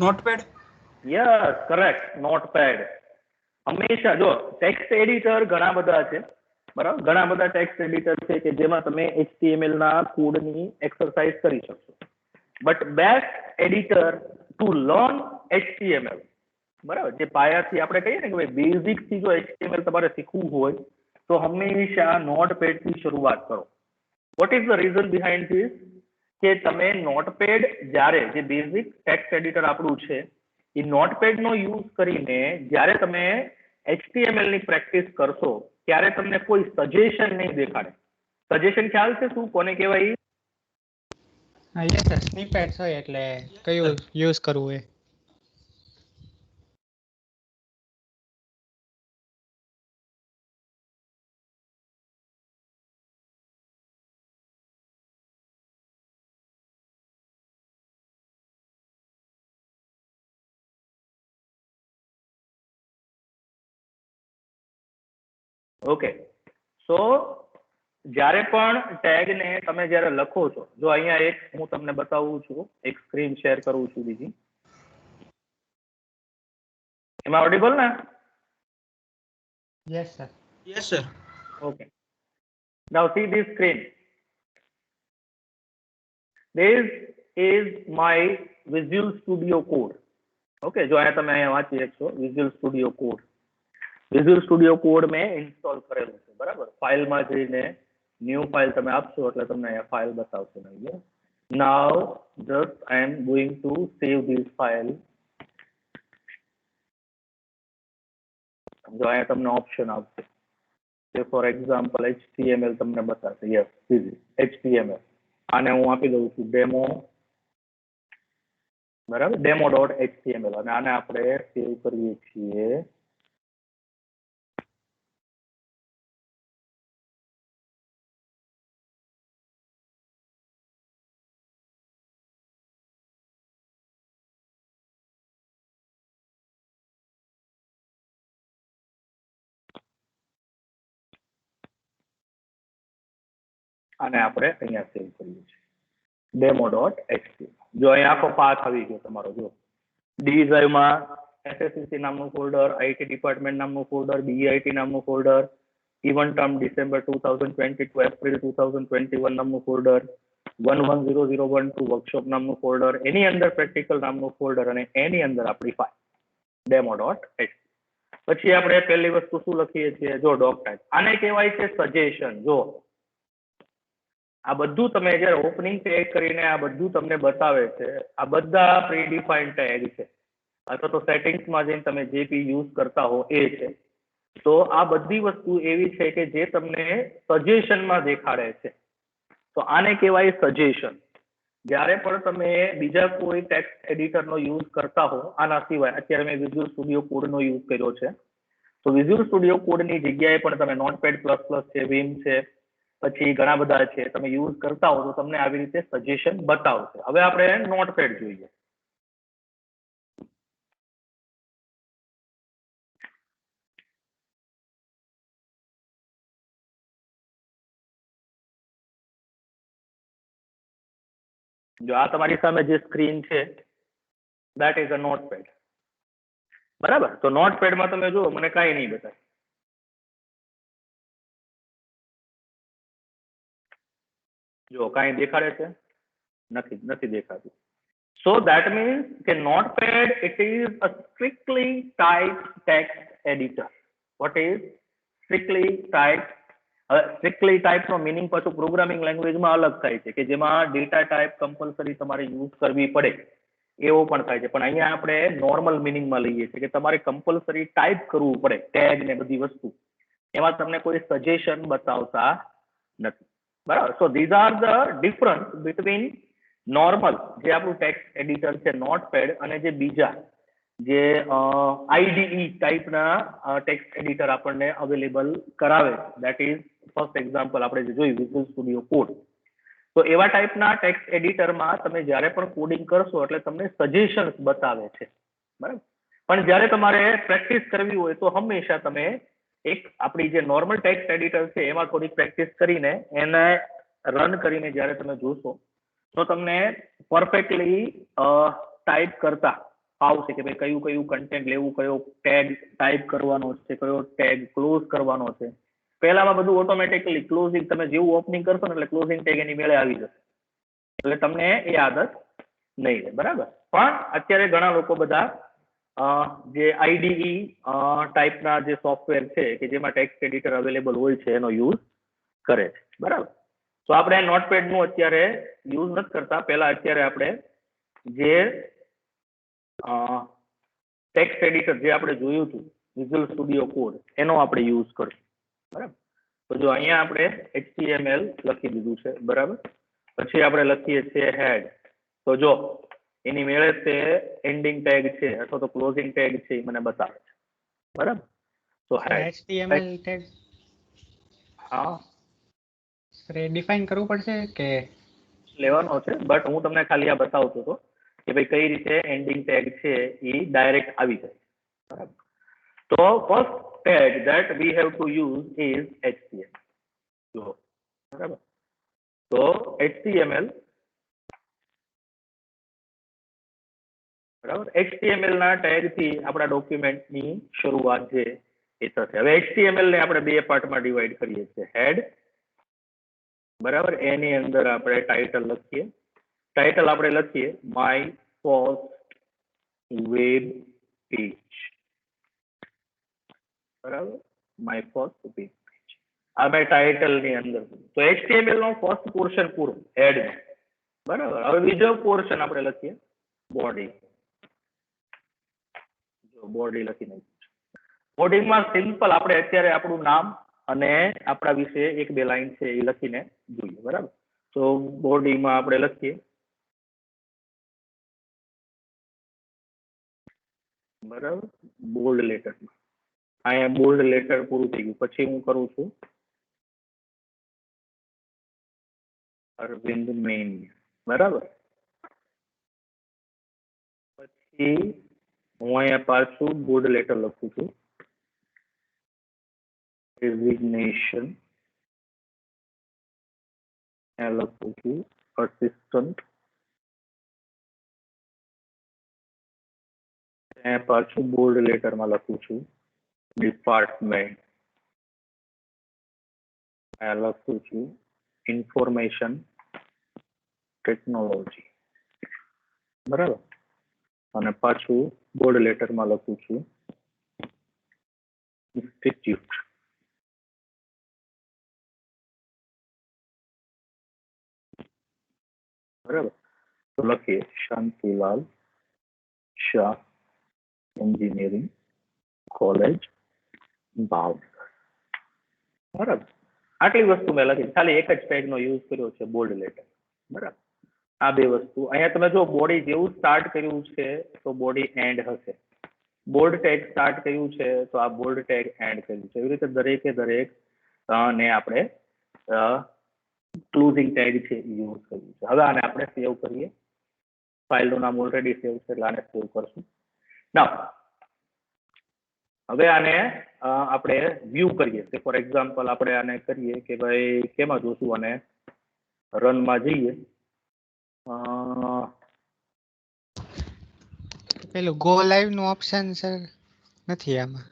B: નોટપેડ.
A: Yes, correct. નોટપેડ. હંમેશા જો ટેક્સ્ટ એડિટર ઘણા બધા છે. બરાબર. ઘણા બધા ટેક્સ્ટ એડિટર છે કે જેમાં તમે HTML ના કોડની એક્સરસાઇઝ કરી શકશો. But best editor to learn HTML. બરાબર. જે પાયાથી આપણે કહીએ ને કે ભાઈ બેઝિક થી જો HTML તમારે શીખવું હોય તો હંમેશા નોટપેડ થી શરૂઆત કરો. Vote is the reason behind this? કે તમે નોટપેડ જ્યારે જે બેઝિક ટેક્સ્ટ એડિટર આપણું છે એ નોટપેડ નો યુઝ કરીને જ્યારે તમે HTML ની પ્રેક્ટિસ કરશો ત્યારે તમને કોઈ સજેશન નહીં દેખાડે. સજેશન ખ્યાલ છે શું કોને કહેવાય?
C: યસ સર, સ્નિપેટ્સ હોય એટલે કયું યુઝ કરવું એ.
A: ઓકે. સો જ્યારે પણ ટેગ ને તમે જ્યારે લખો છો, જો અહીંયા એક હું તમને બતાવું છું, એક સ્ક્રીન શેર કરું છું બીજી. એમાં ઓડિબલ ને?
C: Yes sir.
B: Yes sir.
A: Okay. Now see this screen. This is my Visual Studio Code. Okay, જો અહીંયા તમે અહીંયા વાંચી શકશો Visual Studio Code. Visual Studio Code મેં ઇન્સ્ટોલ કરેલું છે. બરાબર. ફાઇલમાં જઈને ન્યૂ ફાઇલ તમે આપશો એટલે તમને અહીંયા ફાઇલ બતાવશે. Now just I am going to save this file. જો અહીંયા તમને ઓપ્શન આવશે. ફોર એક્ઝામ્પલ HTML તમને બતાવશે. Yes, HTML. આને હું આપી દઉં છું ડેમો બરાબર, demo.html અને આને આપણે સેવ કરીએ છીએ. આને આપણે અહીંયા સેવ કરીએ છીએ demo.html. જો અહીંયા આખો પાથ આવી ગયો તમારો. જો ડી ડ્રાઈવમાં SSCC નામનું ફોલ્ડર, IT ડિપાર્ટમેન્ટ નામનું ફોલ્ડર, BIT નામનું folder, even term December 2022 April 2021 નામનું ફોલ્ડર, 110012 વર્કશોપ નામનું ફોલ્ડર, એની અંદર પ્રેક્ટિકલ નામનું ફોલ્ડર અને એની અંદર આપણી ફાઇલ demo.html. પછી આપણે પહેલી વસ્તુ શું લખીએ છીએ? જો ડોક ટાઈપ. આને કહેવાય છે સજેશન. જો આ બધું તમે જ્યારે ઓપનિંગ ટેગ કરીને આ બધું તમને બતાવે છે, આ બધા પ્રીડિફાઇન્ડ ટેગ છે અથવા તો સેટિંગ્સમાં જઈને તમે જે બી યુઝ કરતા હો એ છે. તો આ બધી વસ્તુ એવી છે કે જે તમને સજેશનમાં દેખાડે છે. તો આને કહેવાય સજેશન. જ્યારે પણ તમે બીજા કોઈ ટેક્સ્ટ એડિટરનો યુઝ કરતા હો, આના સિવાય અત્યારે મેં વિઝ્યુઅલ સ્ટુડિયો કોડનો યુઝ કર્યો છે, તો વિઝ્યુઅલ સ્ટુડિયો કોડની જગ્યાએ પણ તમે નોટપેડ પ્લસ પ્લસ છે, વિમ છે, પછી ઘણા બધા છે, તમે યુઝ કરતા હો તો તમને આવી રીતે સજેશન બતાવશે. હવે આપણે નોટપેડ જોઈએ. જો આ તમારી સામે જે સ્ક્રીન છે that is a notepad. બરાબર, તો નોટપેડમાં તમે જુઓ મને કાંઈ નહીં બતાવે. જો કાંઈ દેખાડે છે? નથી દેખાતું. So that means કે notepad it is a strictly typed text editor. What is strictly typed? Strictly ટાઈપનો મિનિંગ પાછું પ્રોગ્રામિંગ લેંગ્વેજમાં અલગ થાય છે કે જેમાં ડેટા ટાઈપ કમ્પલસરી તમારે યુઝ કરવી પડે એવો પણ થાય છે. પણ અહીંયા આપણે નોર્મલ મિનિંગમાં લઈએ છીએ કે તમારે કમ્પલસરી ટાઈપ કરવું પડે ટેગ ને બધી વસ્તુ. એમાં તમને કોઈ સજેશન બતાવતા નથી. બરાબર. સો these are the difference between normal જે આપણું ટેક્સ્ટ એડિટર છે નોટપેડ અને જે બીજા જે આઈડીઈ ટાઈપના ટેક્સ્ટ એડિટર આપણને અવેલેબલ કરાવે છે. દેટ ઇઝ ફર્સ્ટ એક્ઝામ્પલ આપણે જે જોયું વિઝ્યુઅલ સ્ટુડિયો કોડ. તો એવા ટાઈપના ટેક્સ્ટ એડિટરમાં તમે જ્યારે પણ કોડિંગ કરશો એટલે તમને સજેશન્સ બતાવે છે. બરાબર. પણ જ્યારે તમારે પ્રેક્ટિસ કરવી હોય તો હંમેશા તમે એક આપણી જે નોર્મલ ટેક્સ્ટ એડિટર છે એમાં થોડીક પ્રેક્ટિસ કરીને એને રન કરીને જ્યારે તમે જોશો તો તમને પરફેક્ટલી ટાઈપ કરતા આવશે કે ભાઈ કયું કયું કન્ટેન્ટ લેવું, કયો ટેગ ટાઈપ કરવાનો છે, કયો ટેગ ક્લોઝ કરવાનો છે. પહેલામાં બધું ઓટોમેટિકલી ક્લોઝિંગ તમે જેવું ઓપનિંગ કરશો ને એટલે ક્લોઝિંગ ટેગ એની મેળે આવી જશે, એટલે તમને એ આદત નહીં રહે. બરાબર. પણ અત્યારે ઘણા લોકો બધા જે આઈડીઈ ટાઈપના જે સોફ્ટવેર છે કે જેમાં ટેક્સ્ટ એડિટર અવેલેબલ હોય છે એનો યુઝ કરે છે. બરાબર. તો આપણે નોટપેડનું અત્યારે યુઝ નથી કરતા. પહેલા અત્યારે આપણે જે ટેક્સ્ટ એડિટર જે આપણે જોયું હતું વિઝ્યુઅલ સ્ટુડિયો કોડ એનો આપણે યુઝ કરશું. બરાબર. તો જો અહીંયા આપણે HTML લખી દીધું છે. બરાબર. પછી આપણે લખીએ છીએ હેડ. તો જો એની મેળે તે એન્ડિંગ ટેગ છે અથવા તો ક્લોઝિંગ ટેગ છે એ મને બતાવે છે. બરાબર. તો
C: HTML ટેગ
A: હા
C: ડિફાઇન કરવું પડશે કે
A: લેવાનો છે, બટ હું તમને ખાલી આ બતાવતો હતો કે ભાઈ કઈ રીતે એન્ડિંગ ટેગ છે એ ડાયરેક્ટ આવી જાય. બરાબર. તો first tag that we have to use is HTML. જો બરાબર. તો HTML બરાબર, HTML ના ટેગ થી આપણા ડોક્યુમેન્ટની શરૂઆત છે એ થશે. હવે HTML ને આપણે બે પાર્ટમાં ડિવાઈડ કરીએ છીએ. હેડ બરાબર, એની અંદર આપણે ટાઇટલ લખીએ. ટાઇટલ આપણે લખીએ માય ફર્સ્ટ વેબ પેજ. બરાબર, માય ફર્સ્ટ વેબ પેજ આ મેં ટાઇટલ ની અંદર. તો HTML નો ફર્સ્ટ પોર્શન પૂરો હેડ નો. બરાબર. હવે બીજો પોર્શન આપણે લખીએ બોડી. જો બોડી લખી નાખ્યું. બોડીમાં સિમ્પલ આપણે અત્યારે આપણું નામ અને આપણા વિશે એક બે લાઈન છે એ લખીને જોઈએ. બરાબર. તો બોડીમાં આપણે લખીએ બરાબર, બોલ્ડ લેટરમાં. અહીંયા બોલ્ડ લેટર પૂરું થઈ ગયું. પછી હું કરું છું અરવિંદ મેનિયા. બરાબર. પછી હું અહીંયા પાછું બોલ્ડ લેટર લખું છું. રેઝિગ્નેશન લખું છું અસિસ્ટન્ટ. પાછું બોલ્ડ લેટરમાં લખું છું ડિપાર્ટમેન્ટ. લખું છું ઇન્ફોર્મેશન ટેકનોલોજી. બરાબર. અને પાછું બોલ્ડ લેટરમાં લખું છું ઇન્સ્ટિટ્યૂટ. બરાબર. તો લખીએ શાંતિલાલ શાહ એન્જિનિયરિંગ કોલેજ ભાવનગર. બરાબર. આટલી વસ્તુ મેં લખી. ખાલી એક જ ટેગનો યુઝ કર્યો છે બોલ્ડ લેટર. બરાબર. આ બે વસ્તુ અહીંયા તમે જો બોડી જેવું સ્ટાર્ટ કર્યું છે તો બોડી એન્ડ હશે. બોલ્ડ ટેગ સ્ટાર્ટ કર્યું છે તો આ બોલ્ડ ટેગ એન્ડ કર્યું છે. એવી રીતે દરેકે દરેક ને આપણે ક્લોઝિંગ ટેગ છે યુઝ કર્યું છે. હવે આને આપણે સેવ કરીએ. ફાઇલનું નામ ઓલરેડી સેવ છે એટલે આને સેવ કરશું. ના, હવે આને આપણે વ્યૂ કરીએ. ફોર એક્ઝામ્પલ આપણે આને કરીએ કે ભાઈ કેમાં જોશું, અને રનમાં જઈએ.
C: પેલું ગો લાઈવ નું ઓપ્શન સર નથી આમાં.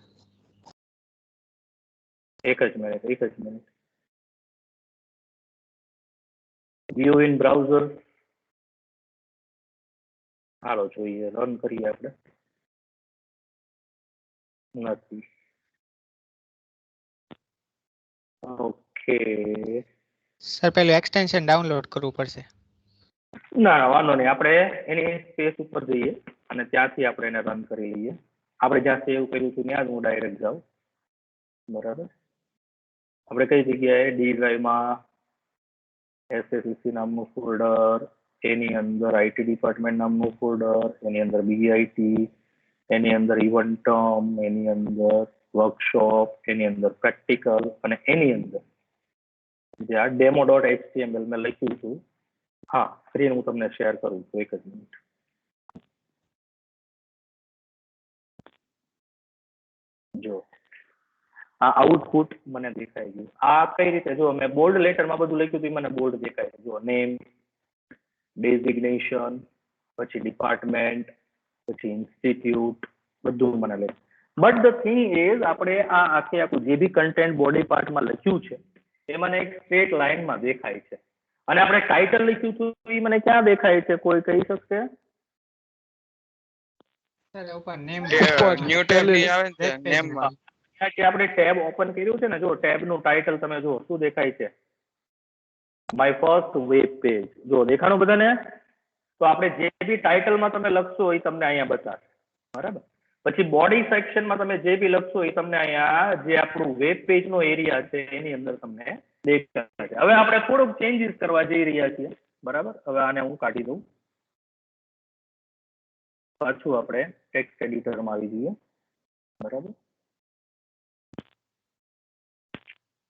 A: એક જ મિનિટ. View in browser. હાલો જોઈએ, રન કરીએ આપણે. નથી. ઓકે.
C: સર પેલું એક્સટેન્શન ડાઉનલોડ કરવું પડશે.
A: ના વાંધો નહીં. આપણે એની સ્પેસ ઉપર જઈએ અને ત્યાંથી આપણે એને રન કરી લઈએ. આપણે જ્યાં સેવ કર્યું હતું ત્યાં જ હું ડાયરેક્ટ જાઉં. બરાબર. આપણે કઈ જગ્યાએ ડી ડ્રાઈવમાં એસએસસી નામનું ફોલ્ડર, એની અંદર આઈટી ડિપાર્ટમેન્ટ નામનું ફોલ્ડર, એની અંદર બીઆઈટી, એની અંદર ઇવન્ટમ, એની અંદર વર્કશોપ, એની અંદર પ્રેક્ટિકલ, અને એની અંદર જે આ ડેમો ડોટ એચટીએમએલ મેં લખ્યું હતું. હા, સ્ક્રીન હું તમને શેર કરું છું. એક જ મિનિટ. જો આ આઉટપુટ મને દેખાઈ ગયું. આ કઈ રીતે, જો મેં બોલ્ડ લેટરમાં બધું લખ્યું હતું મને બોલ્ડ દેખાય છે. જો નેમ, ડેઝિગ્નેશન, પછી ડિપાર્ટમેન્ટ, પછી ઇન્સ્ટિટ્યૂટ, બધું મને લે. બટ ધ થિંગ ઇઝ આપણે આ આખું જે બી કન્ટેન્ટ બોડી પાર્ટમાં લખ્યું છે એ મને એક સ્ટ્રેટ લાઇનમાં દેખાય છે. અને આપણે ટાઇટલ લખ્યું હતું એ મને ક્યાં દેખાય છે, કોઈ કહી શકશે?
C: સર ઉપર નેમ
B: ન્યૂ ટેબ ની આવે ને નેમ માં.
A: કે આપણે ટેબ ઓપન કર્યું છે ને, જો ટેબ નું ટાઇટલ તમે જો શું દેખાય છે, માય ફર્સ્ટ વેબ પેજ. જો દેખાણું બધાને? તો આપણે જે બી ટાઇટલમાં તમે લખશો એ તમને અહીંયા બતાવશે. બરાબર. પછી બોડી સેક્શનમાં તમે જે બી લખશો એ તમને અહીંયા જે આપણું વેબ પેજ નો એરિયા છે એની અંદર તમને દેખાશે. હવે આપણે થોડુંક ચેન્જીસ કરવા જઈ રહ્યા છીએ. બરાબર. હવે આને હું કાઢી દઉં. પાછું આપણે ટેક્સ્ટ એડિટરમાં આવી જઈએ. બરાબર.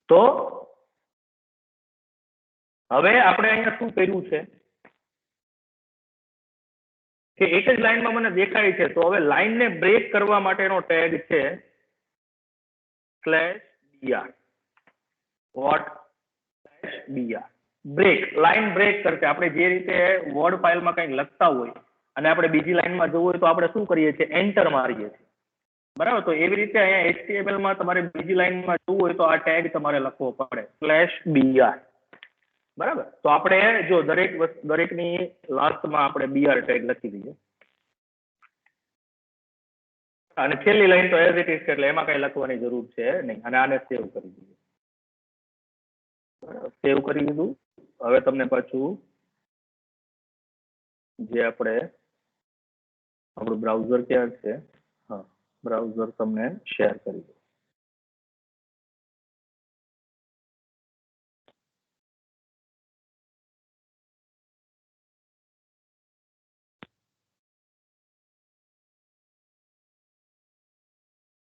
A: તો હવે આપણે અહીંયા શું કર્યું છે કે એક જ લાઈનમાં મને દેખાય છે. તો હવે લાઈનને બ્રેક કરવા માટેનો ટેગ છે /br. What /br. Break. Line break કરશે. આપણે જે રીતે વર્ડ ફાઇલમાં કંઈક લખતા હોય અને આપણે બીજી લાઈનમાં જવું હોય તો આપણે શું કરીએ છીએ, એન્ટર મારીએ છીએ. બરાબર. તો એવી રીતે અહીંયા HTML માં તમારે બીજી લાઈનમાં જવું હોય તો આ ટેગ તમારે લખવો પડે /br. બરાબર. તો આપણે જો દરેકની લાસ્ટમાં આપણે BR ટેગ લખી દઈએ. અને છેલ્લી લાઈન તો એઝ ઇટ ઇઝ છે એટલે એમાં કઈ લખવાની જરૂર છે નહીં. અને આને સેવ કરી દઈએ. સેવ કરી દીધું. હવે તમને પાછું જે આપણે આપણું બ્રાઉઝર ક્યાં છે, હા, બ્રાઉઝર તમને શેર કરી દઉં.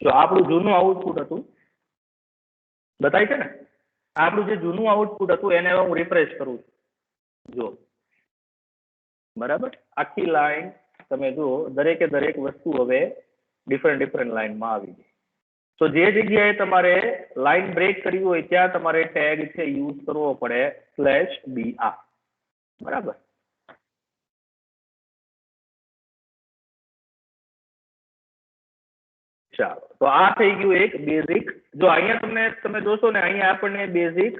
A: જો આપણું જૂનું આઉટપુટ હતું, બતાય છે ને, આપણું જે જૂનું આઉટપુટ હતું એને હું રિફ્રેશ કરું છું. જો બરાબર, આખી લાઈન તમે જુઓ, દરેકે દરેક વસ્તુ હવે ડિફરન્ટ લાઈનમાં આવી ગઈ. તો જે જગ્યાએ તમારે લાઈન બ્રેક કરવી હોય ત્યાં તમારે ટેગ છે યુઝ કરવો પડે /br. બરાબર. ચાલો, તો આ થઈ ગયું એક બેઝિક. જો અહીંયા તમે જોશો ને, અહીંયા આપણને બેઝિક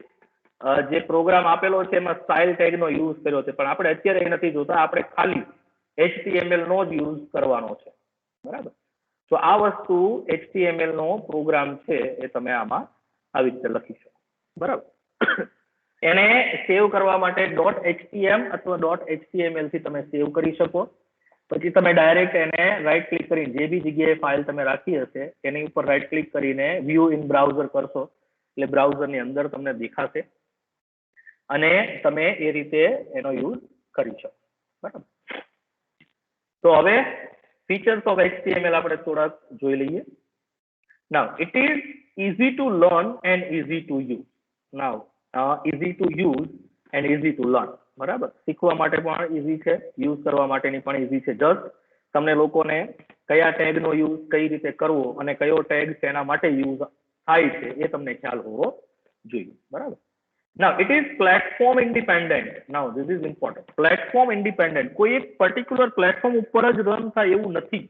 A: જે પ્રોગ્રામ આપેલો છે એમાં સ્ટાઇલ ટેગ નો યુઝ કર્યો છે, પણ આપણે અત્યારે એ નથી જોતા, આપણે ખાલી HTML નો જ યુઝ કરવાનો છે. બરાબર. તો આ વસ્તુ HTML નો પ્રોગ્રામ છે એ તમે આમાં આવી રીતે લખી શકો. બરાબર. એને સેવ કરવા માટે .htm અથવા .html થી તમે સેવ કરી શકો. પછી તમે ડાયરેક્ટ એને રાઈટ ક્લિક કરીને જે બી જગ્યાએ ફાઇલ તમે રાખી હશે એની ઉપર રાઈટ ક્લિક કરીને વ્યૂ ઇન બ્રાઉઝર કરશો એટલે બ્રાઉઝરની અંદર તમને દેખાશે અને તમે એ રીતે એનો યુઝ કરી શકો. બરાબર. તો હવે ફીચર્સ ઓફ HTML આપણે થોડાક જોઈ લઈએ. Now it is easy to learn and easy to use. Now easy to use and easy to learn. બરાબર. શીખવા માટે પણ ઈઝી છે, યુઝ કરવા માટેની પણ ઈઝી છે. જસ્ટ તમને લોકોને કયા ટેગ નો યુઝ કઈ રીતે કરવો અને કયો ટેગ તેના માટે યુઝ થાય છે એ તમને ખ્યાલ હોવો જોઈએ. બરાબર. Now it is platform independent. Now this is important. Platform independent. કોઈ એક પર્ટિક્યુલર પ્લેટફોર્મ ઉપર જ રન થાય એવું નથી.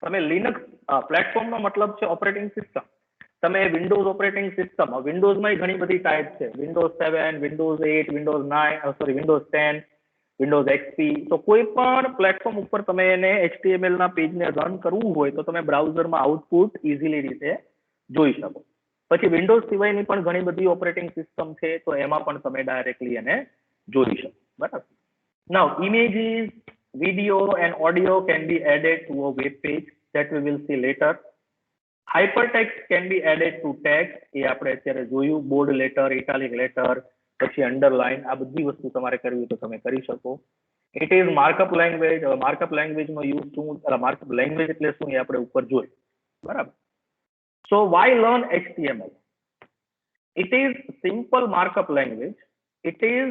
A: તમે લિનક્સ પ્લેટફોર્મનો મતલબ છે ઓપરેટિંગ સિસ્ટમ. તમે વિન્ડોઝ ઓપરેટિંગ સિસ્ટમ, વિન્ડોઝમાં ઘણી બધી ટાઈપ છે, Windows 7, Windows 8, Windows 9, sorry Windows 10, Windows XP. તો કોઈ પણ પ્લેટફોર્મ ઉપર તમે એને HTML ના પેજને રન કરવું હોય તો તમે બ્રાઉઝરમાં આઉટપુટ ઇઝીલી રીતે જોઈ શકો. પછી વિન્ડોઝ સિવાયની પણ ઘણી બધી ઓપરેટિંગ સિસ્ટમ છે તો એમાં પણ તમે ડાયરેક્ટલી એને જોઈ શકો. બરાબર. Now images, video and audio can be added to a web page that we will see later. Hypertext can be added to text. એ આપણે અત્યારે જોયું, બોલ્ડ લેટર, ઇટાલિક લેટર, પછી અંડરલાઇન, આ બધી વસ્તુ તમારે કરવી તો તમે કરી શકો. It is markup language. Markup language નો યુઝ શું, માર્કઅપ લેંગ્વેજ એટલે શું એ આપણે ઉપર જોયું. બરાબર. So why learn HTML? It is simple markup language. It is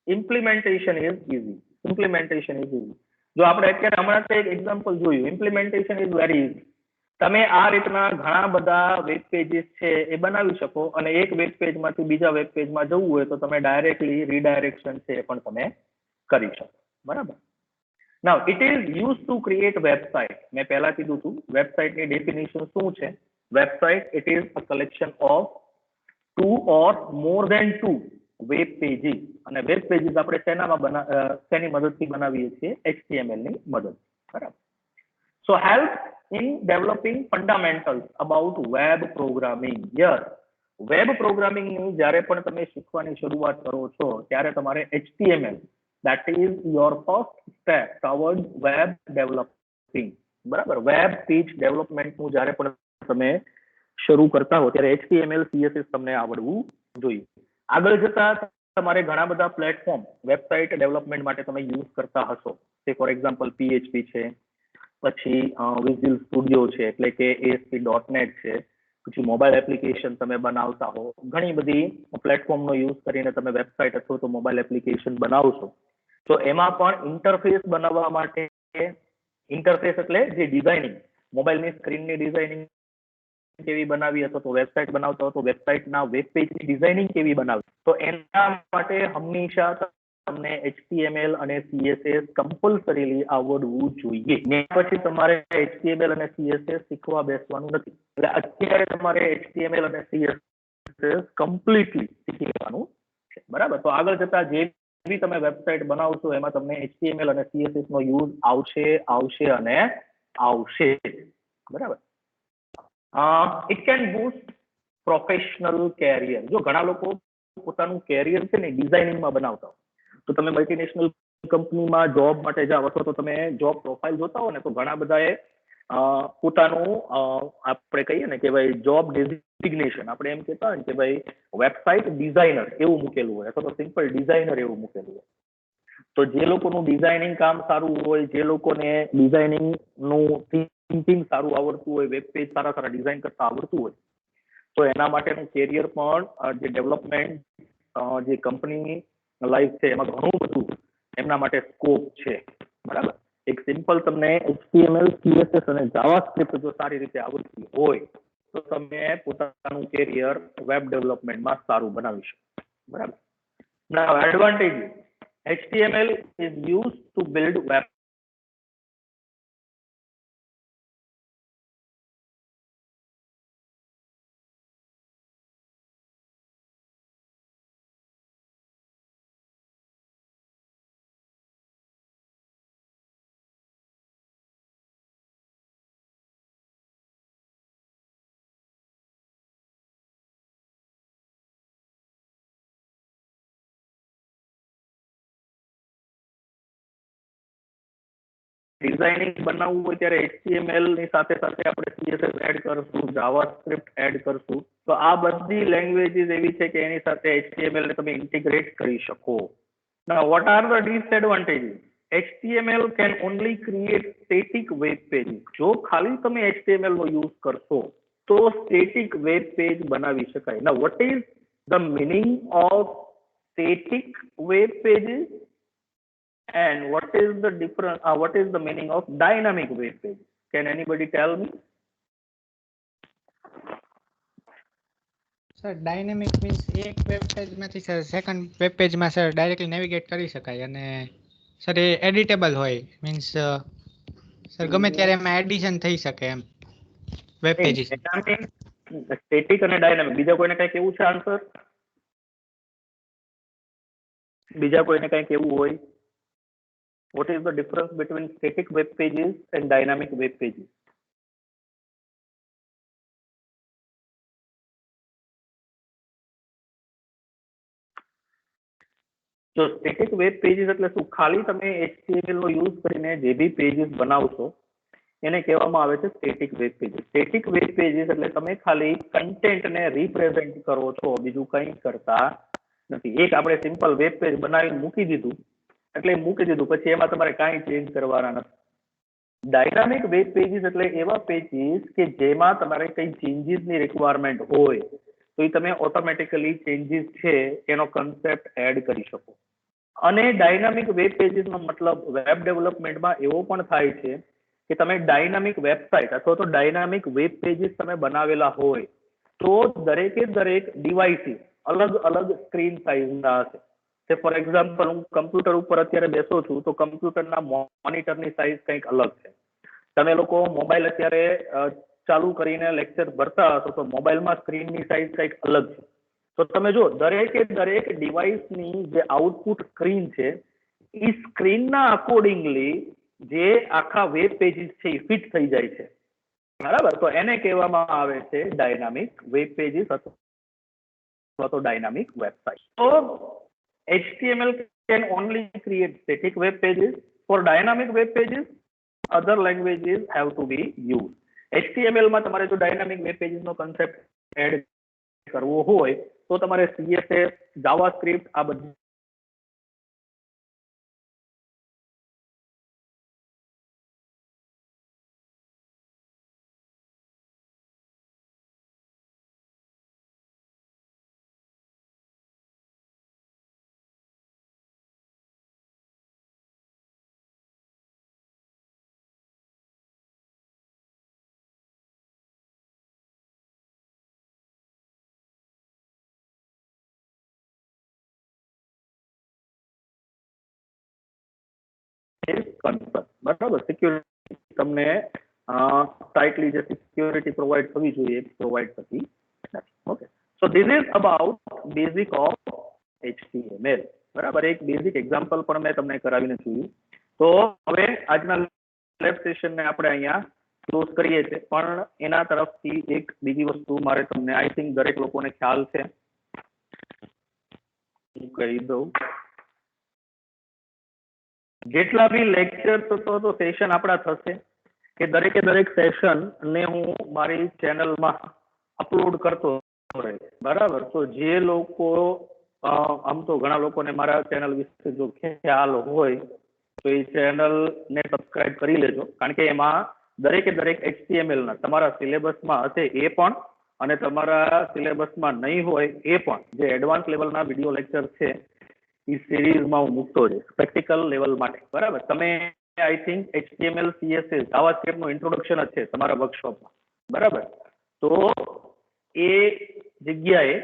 A: implementation is easy. Implementation is easy. જો આપણે અત્યારે હમણાં એક એક્ઝામ્પલ જોયું, implementation is very easy. તમે આ રીતના ઘણા બધા વેબ પેજીસ છે એ બનાવી શકો અને એક વેબ પેજમાંથી બીજા વેબ પેજમાં જવું હોય તો તમે ડાયરેક્ટલી રીડાયરેક્શન છે એ પણ તમે કરી શકો. બરાબર. Now it is used to create website. મેં પહેલા કીધું હતું વેબસાઇટની ડેફિનેશન શું છે. Website, it is a collection of 2 or more than 2 web pages. અને વેબ પેજીસ આપણે શેની મદદથી બનાવીએ છીએ? HTML ની મદદ. બરાબર. So help in developing fundamentals about web programming. Yes, web programming ની જ્યારે પણ તમે શીખવાની શરૂઆત કરો છો ત્યારે તમારે HTML, that is your first step towards web developing. બરાબર. વેબ પેજ ડેવલપમેન્ટનું જ્યારે પણ તમે શરૂ કરતા હો ત્યારે HTML CSS તમને આવડવું જોઈએ. આગળ જતા તમારે ઘણા બધા પ્લેટફોર્મ વેબસાઇટ ડેવલપમેન્ટ માટે તમે યુઝ કરતા હશો. ફોર એક્ઝામ્પલ PHP છે, પછી વિઝ્યુઅલ સ્ટુડિયો છે એટલે કે ASP.NET છે, પછી મોબાઈલ એપ્લિકેશન તમે બનાવતા હો, ઘણી બધી પ્લેટફોર્મનો યુઝ કરીને તમે વેબસાઇટ અથવા તો મોબાઈલ એપ્લિકેશન બનાવશો. તો એમાં પણ ઇન્ટરફેસ બનાવવા માટે, ઇન્ટરફેસ એટલે જે ડિઝાઇનિંગ, મોબાઈલની સ્ક્રીનની ડિઝાઇનિંગ કેવી બનાવી અથવા તો વેબસાઇટ બનાવતા હો તો વેબસાઇટના વેબ પેજની ડિઝાઇનિંગ કેવી બનાવી, તો એના માટે હંમેશા તમને HTML અને CSS કમ્પલસરીલી આવડવું જોઈએ. પછી તમારે HTML અને CSS શીખવા બેસવાનું નથી. એટલે અત્યારે તમારે HTML અને CSS કમ્પ્લીટલી શીખી લેવાનું છે. બરાબર. તો આગળ જતા જે બી તમે વેબસાઇટ બનાવશો એમાં તમને HTML અને CSS નો યુઝ આવશે અને આવશે. બરાબર. It can boost professional career. જો ઘણા લોકો પોતાનું કેરિયર છે ને ડિઝાઇનિંગમાં બનાવતા હોય તો તમે મલ્ટીનેશનલ કંપનીમાં જોબ માટે જાઓ અથવા તો તમે જોબ પ્રોફાઇલ જોતા હો ને તો ઘણા બધાએ પોતાનું આપણે કહીએ ને કે ભાઈ જોબ ડેઝિગ્નેશન આપણે એમ કહેતા હોય ને કે ભાઈ વેબસાઇટ ડિઝાઇનર એવું મૂકેલું હોય અથવા તો સિમ્પલ ડિઝાઇનર એવું મૂકેલું હોય. તો જે લોકોનું ડિઝાઇનિંગ કામ સારું હોય, જે લોકોને ડિઝાઇનિંગનું પ્રિન્ટિંગ સારું આવડતું હોય, વેબ પેજ સારા સારા ડિઝાઇન કરતા આવડતું હોય, તો એના માટેનું કેરિયર પણ જે ડેવલપમેન્ટ જે કંપની લાઈફ છે એમાં ઘણું બધું એમના માટે સ્કોપ છે. બરાબર. એક સિમ્પલ તમને HTML, CSS અને જાવાસ્ક્રિપ્ટ જો સારી રીતે આવડતી હોય તો તમે પોતાનું કેરિયર વેબ ડેવલપમેન્ટમાં સારું બનાવી શકો. બરાબર. Now advantage, HTML is used to build web. Designing બનાવવું હોય ત્યારે HTML ની સાથે સાથે આપણે CSS એડ કરશું, જાવાસ્ક્રિપ્ટ એડ કરશું. તો આ બધી લેંગ્વેજીસ એવી છે કે એની સાથે HTML ને તમે ઇન્ટિગ્રેટ કરી શકો. Now what are the disadvantages? HTML can only create static web pages. જો ખાલી તમે HTML નો યુઝ કરશો તો static web page બનાવી શકાય. Now what is the meaning of static web pages? And what is the difference? What is the meaning of dynamic web page? Can anybody tell me?
C: Sir dynamic means એક web પેજમાંથી sir second web પેજમાં sir directly navigate કરી શકાય અને sir એ એડિટેબલ હોય means sir ગમે ત્યારે એમાં addition થઈ શકે એમ વેબ પેજીસ.
A: સ્ટેટિક અને ડાયનામિક બીજા કોઈને કઈ કેવું છે આન્સર? બીજા કોઈને કઈ કેવું હોય? What is the difference between static web pages and dynamic web pages? તો સ્ટેટિક વેબ પેજીસ એટલે શું? ખાલી તમે HTML નો યુઝ કરીને જે બી પેજીસ બનાવશો એને કહેવામાં આવે છે static web pages. Static web pages એટલે તમે ખાલી કન્ટેન્ટને રિપ્રેઝેન્ટ કરો છો, બીજું કંઈ કરતા નથી. એક આપણે સિમ્પલ વેબ પેજ બનાવીને મૂકી દીધું એટલે મૂકી દીધું, પછી એમાં તમારે કાંઈ ચેન્જ કરવાના નથી. ડાયનામિક વેબ પેજીસ એટલે એવા પેજીસ કે જેમાં તમારે કઈ ચેન્જીસની રિક્વાયરમેન્ટ હોય તો એ તમે ઓટોમેટિકલી ચેન્જીસ છે એનો કન્સેપ્ટ એડ કરી શકો. અને ડાયનામિક વેબ પેજીસનો મતલબ વેબ ડેવલપમેન્ટમાં એવો પણ થાય છે કે તમે ડાયનામિક વેબસાઇટ અથવા તો ડાયનામિક વેબ પેજીસ તમે બનાવેલા હોય તો દરેકે દરેક ડિવાઇસીસ અલગ અલગ સ્ક્રીન સાઇઝના હશે. ફોર એક્ઝામ્પલ હું કમ્પ્યુટર ઉપર અત્યારે બેસો છું તો કમ્પ્યુટરના મોનિટરની સાઇઝ કંઈક અલગ છે. તમે લોકો મોબાઈલ અત્યારે ચાલુ કરીને લેક્ચર ભરતા હશો તો મોબાઈલમાં સ્ક્રીનની સાઇઝ કંઈક અલગ છે. તો તમે જો દરેકે દરેક ડિવાઇસની જે આઉટપુટ સ્ક્રીન છે એ સ્ક્રીનના અકોર્ડિંગલી જે આખા વેબ પેજીસ છે એ ફિટ થઈ જાય છે. બરાબર. તો એને કહેવામાં આવે છે ડાયનામિક વેબ પેજીસ અથવા તો ડાયનામિક વેબસાઇટ. તો HTML can only create static web pages. For dynamic web pages, other languages have to be used. HTML માં તમારે જો ડાયનામિક વેબ પેજીસ નો કન્સેપ્ટ એડ કરવો હોય તો તમારે CSS, જાવાસ્ક્રિપ્ટ આ બધું બરાબર. સિક્યોરિટી તમને ટાઇટલી જે સિક્યોરિટી પ્રોવાઈડ થવી જોઈએ પ્રોવાઈડ થતી નથી. Okay. So this is about basic of HTML. બરાબર. એક બેઝિક એક્ઝામ્પલ પણ મેં તમને કરાવીને જોયું. તો હવે આજના લેબ સેશનને આપણે અહીંયા ક્લોઝ કરીએ છીએ, પણ એના તરફથી એક બીજી વસ્તુ મારે તમને આઈ થિંક દરેક લોકોને ખ્યાલ છે હું કહી દઉં. જેટલા બી લેક્ચર તો સેશન આપણા થશે કે દરેકે દરેક સેશન ને હું મારી ચેનલમાં અપલોડ કરતો રહે. બરાબર. તો જે લોકો આમ તો ઘણા લોકોને મારા ચેનલ વિશે જો ખ્યાલ હોય તો એ ચેનલને સબસ્ક્રાઇબ કરી લેજો, કારણ કે એમાં દરેકે દરેક HTML ના તમારા સિલેબસમાં હશે એ પણ અને તમારા સિલેબસમાં નહીં હોય એ પણ જે એડવાન્સ લેવલના વિડીયો લેક્ચર છે એ સિરીઝમાં હું મૂકતો જઈશ પ્રેક્ટિકલ લેવલ માટે. બરાબર, તમે આઈ થિંક HTML CSS જાવાસ્ક્રિપ્ટનું ઇન્ટ્રોડક્શન જ છે તમારા વર્કશોપમાં. બરાબર, તો એ જગ્યાએ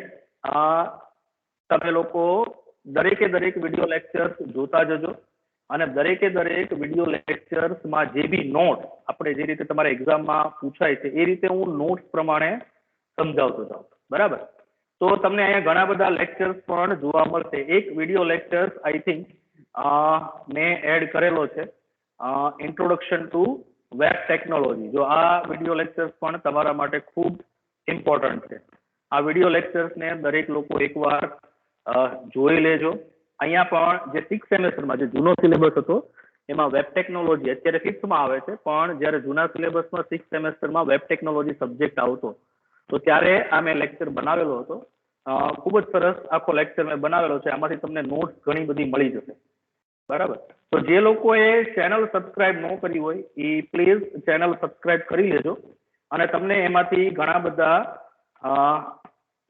A: તમે લોકો દરેકે દરેક વિડીયો લેક્ચર્સ જોતા જજો અને દરેકે દરેક વિડીયો લેક્ચર્સમાં જે બી નોટ આપણે જે રીતે તમારા એક્ઝામમાં પૂછાય છે એ રીતે હું નોટ્સ પ્રમાણે સમજાવતો જાઉં. બરાબર, તો તમને અહીંયા ઘણા બધા લેક્ચર્સ પણ જોવા મળશે. એક વિડીયો લેક્ચર્સ આઈ થિંક મેં એડ કરેલો છે, ઇન્ટ્રોડક્શન ટુ વેબ ટેકનોલોજી. જો આ વિડીયો લેક્ચર્સ પણ તમારા માટે ખૂબ ઇમ્પોર્ટન્ટ છે. આ વિડીયો લેક્ચર્સને દરેક લોકો એકવાર જોઈ લેજો. અહીંયા પણ જે 6th સેમેસ્ટરમાં જે જૂનો સિલેબસ હતો એમાં વેબ ટેકનોલોજી અત્યારે 5th માં આવે છે, પણ જ્યારે જૂના સિલેબસમાં 6th સેમેસ્ટરમાં વેબ ટેકનોલોજી સબ્જેક્ટ આવતો તો ત્યારે આ મેં લેક્ચર બનાવેલો હતો. ખૂબ જ સરસ આખો લેક્ચર મેં બનાવેલો છે. આમાંથી તમને નોટ્સ ઘણી બધી મળી જશે. બરાબર, તો જે લોકોએ ચેનલ સબસ્ક્રાઇબ ન કરી હોય એ પ્લીઝ ચેનલ સબસ્ક્રાઇબ કરી લેજો અને તમને એમાંથી ઘણા બધા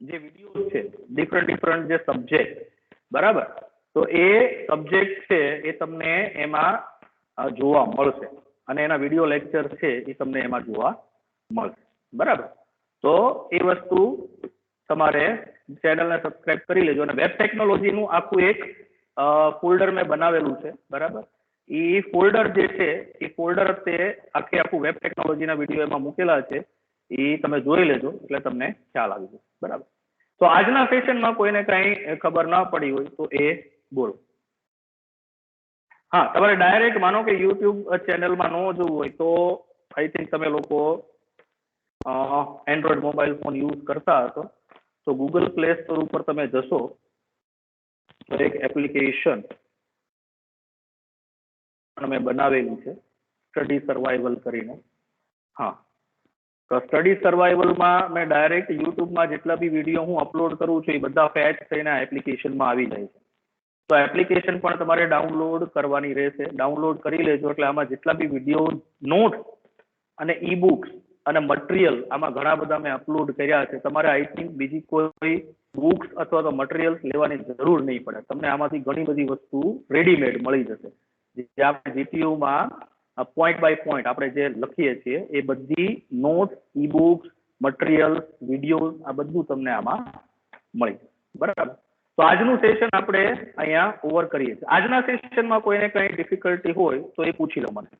A: જે વિડીયો છે ડિફરન્ટ જે સબ્જેક્ટ, બરાબર, તો એ સબ્જેક્ટ છે એ તમને એમાં જોવા મળશે અને એના વિડીયો લેક્ચર છે એ તમને એમાં જોવા મળશે. બરાબર, તો એ વસ્તુ તમારે ચેનલને સબસ્ક્રાઇબ કરી લેજો અને વેબ ટેકનોલોજીનું આખું એક ફોલ્ડર મેં બનાવેલું છે. બરાબર, એ ફોલ્ડર જે છે એ ફોલ્ડર તે આખું વેબ ટેકનોલોજીના વિડીયો એમાં મૂકેલા છે, એ તમે જોઈ લેજો એટલે તમને ખ્યાલ આવી જશે. બરાબર, તો આજના સેશનમાં કોઈને કંઈ ખબર ના પડી હોય તો એ બોલો. હા, તમારે ડાયરેક્ટ માનો કે યુટ્યુબ ચેનલમાં ન જોવું હોય તો આઈ થિંક તમે લોકો એન્ડ્રોઈડ મોબાઈલ ફોન યુઝ કરતા હશો તો ગૂગલ પ્લે સ્ટોર ઉપર તમે જશો તો એક એપ્લિકેશન મેં બનાવેલી છે સ્ટડી સર્વાઈવલ કરીને. હા, તો સ્ટડી સર્વાઈવલમાં મેં ડાયરેક્ટ યુટ્યુબમાં જેટલા બી વિડીયો હું અપલોડ કરું છું એ બધા ફેચ થઈને આ એપ્લિકેશનમાં આવી જાય છે. તો એપ્લિકેશન પણ તમારે ડાઉનલોડ કરવાની રહેશે. ડાઉનલોડ કરી લેજો એટલે આમાં જેટલા બી વિડીયો નોટ અને ઈ બુક્સ અને મટીરિયલ આમાં ઘણા બધા મેં અપલોડ કર્યા છે. તમારે આઈ થિંક બીજી કોઈ બુક્સ અથવા તો મટીરિયલ્સ લેવાની જરૂર નહીં પડે. તમને આમાંથી ઘણી બધી વસ્તુ રેડીમેડ મળી જશે. જે આપણે જીપીયુમાં પોઈન્ટ બાય પોઈન્ટ આપણે જે લખીએ છીએ એ બધી notes, e books, materials, video આ બધું તમને આમાં મળી જશે. બરાબર, તો આજનું સેશન આપણે અહીંયા ઓવર કરીએ છીએ. આજના સેશનમાં કોઈને કંઈ ડિફિકલ્ટી હોય તો એ પૂછી લો મને.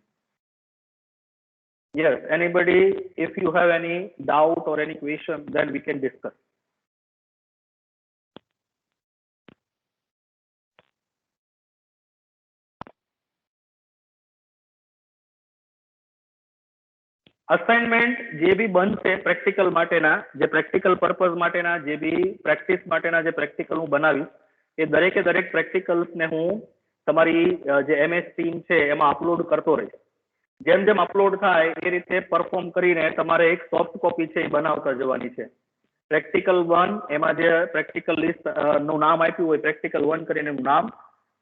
A: Yes, anybody, if you have any doubt or any question, then we can discuss. Assignment જે બી બનશે પ્રેક્ટિકલ માટેના, જે પ્રેક્ટિકલ પર્પઝ માટેના, જે બી પ્રેક્ટિસ માટેના જે પ્રેક્ટિકલ હું બનાવીશ એ દરેકે દરેક પ્રેક્ટિકલ્સને હું તમારી જે MS ટીમ છે એમાં અપલોડ કરતો રહીશ. જેમ જેમ અપલોડ થાય એ રીતે પરફોર્મ કરીને તમારે એક સોફ્ટ કોપી છે એ બનાવતા જવાની છે. પ્રેક્ટિકલ 1 એમાં જે પ્રેક્ટિકલ લિસ્ટ નું નામ આપ્યું હોય પ્રેક્ટિકલ 1 કરીને એનું નામ,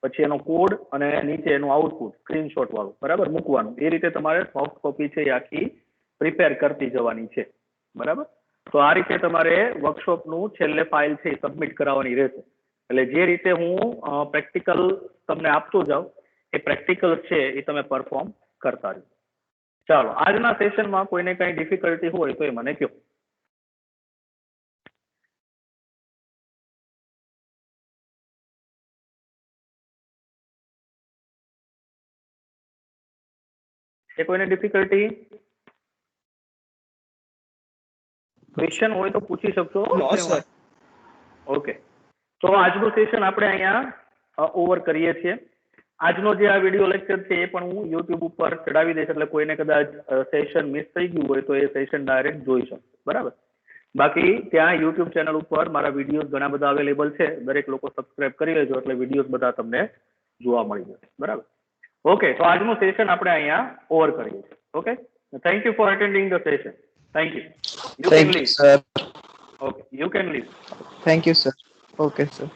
A: પછી એનો કોડ અને નીચે એનું આઉટપુટ સ્ક્રીનશોટ વાળું બરાબર મૂકવાનું. એ રીતે તમારે સોફ્ટ કોપી છે એ આખી પ્રિપેર કરતી જવાની છે. બરાબર, તો આ રીતે તમારે વર્કશોપનું છેલ્લે ફાઇલ છે એ સબમિટ કરાવવાની રહેશે. એટલે જે રીતે હું પ્રેક્ટિકલ તમને આપતો જાઉં એ પ્રેક્ટિકલ છે એ તમે પરફોર્મ કરતા રહો. ચાલો, આજના સેશનમાં કોઈને કઈ ડિફિકલ્ટી હોય તો એ મને કહો. છે કોઈને ડિફિકલ્ટી? ક્વેશ્ચન હોય તો પૂછી શકશો. ઓકે, તો આજનું સેશન આપણે અહીંયા ઓવર કરીએ છીએ. આજનો જે આ વિડીયો લેક્ચર છે એ પણ હું યુટ્યુબ ઉપર ચડાવી દઈશ એટલે કોઈને કદાચ સેશન મિસ થઈ ગયું હોય તો એ સેશન ડાયરેક્ટ જોઈ શકશે. બરાબર, બાકી ત્યાં યુટ્યુબ ચેનલ ઉપર મારા વિડીયોઝ ઘણા બધા અવેલેબલ છે. દરેક લોકો સબસ્ક્રાઇબ કરી લેજો એટલે વિડીયોઝ બધા તમને જોવા મળી જશે. બરાબર, ઓકે, તો આજનું સેશન આપણે અહીંયા ઓવર કરીએ છીએ. Okay, thank you for attending the session. Thank you. You can leave.
D: Sir.
A: Okay, you can leave.
D: Thank you, sir. Okay, sir.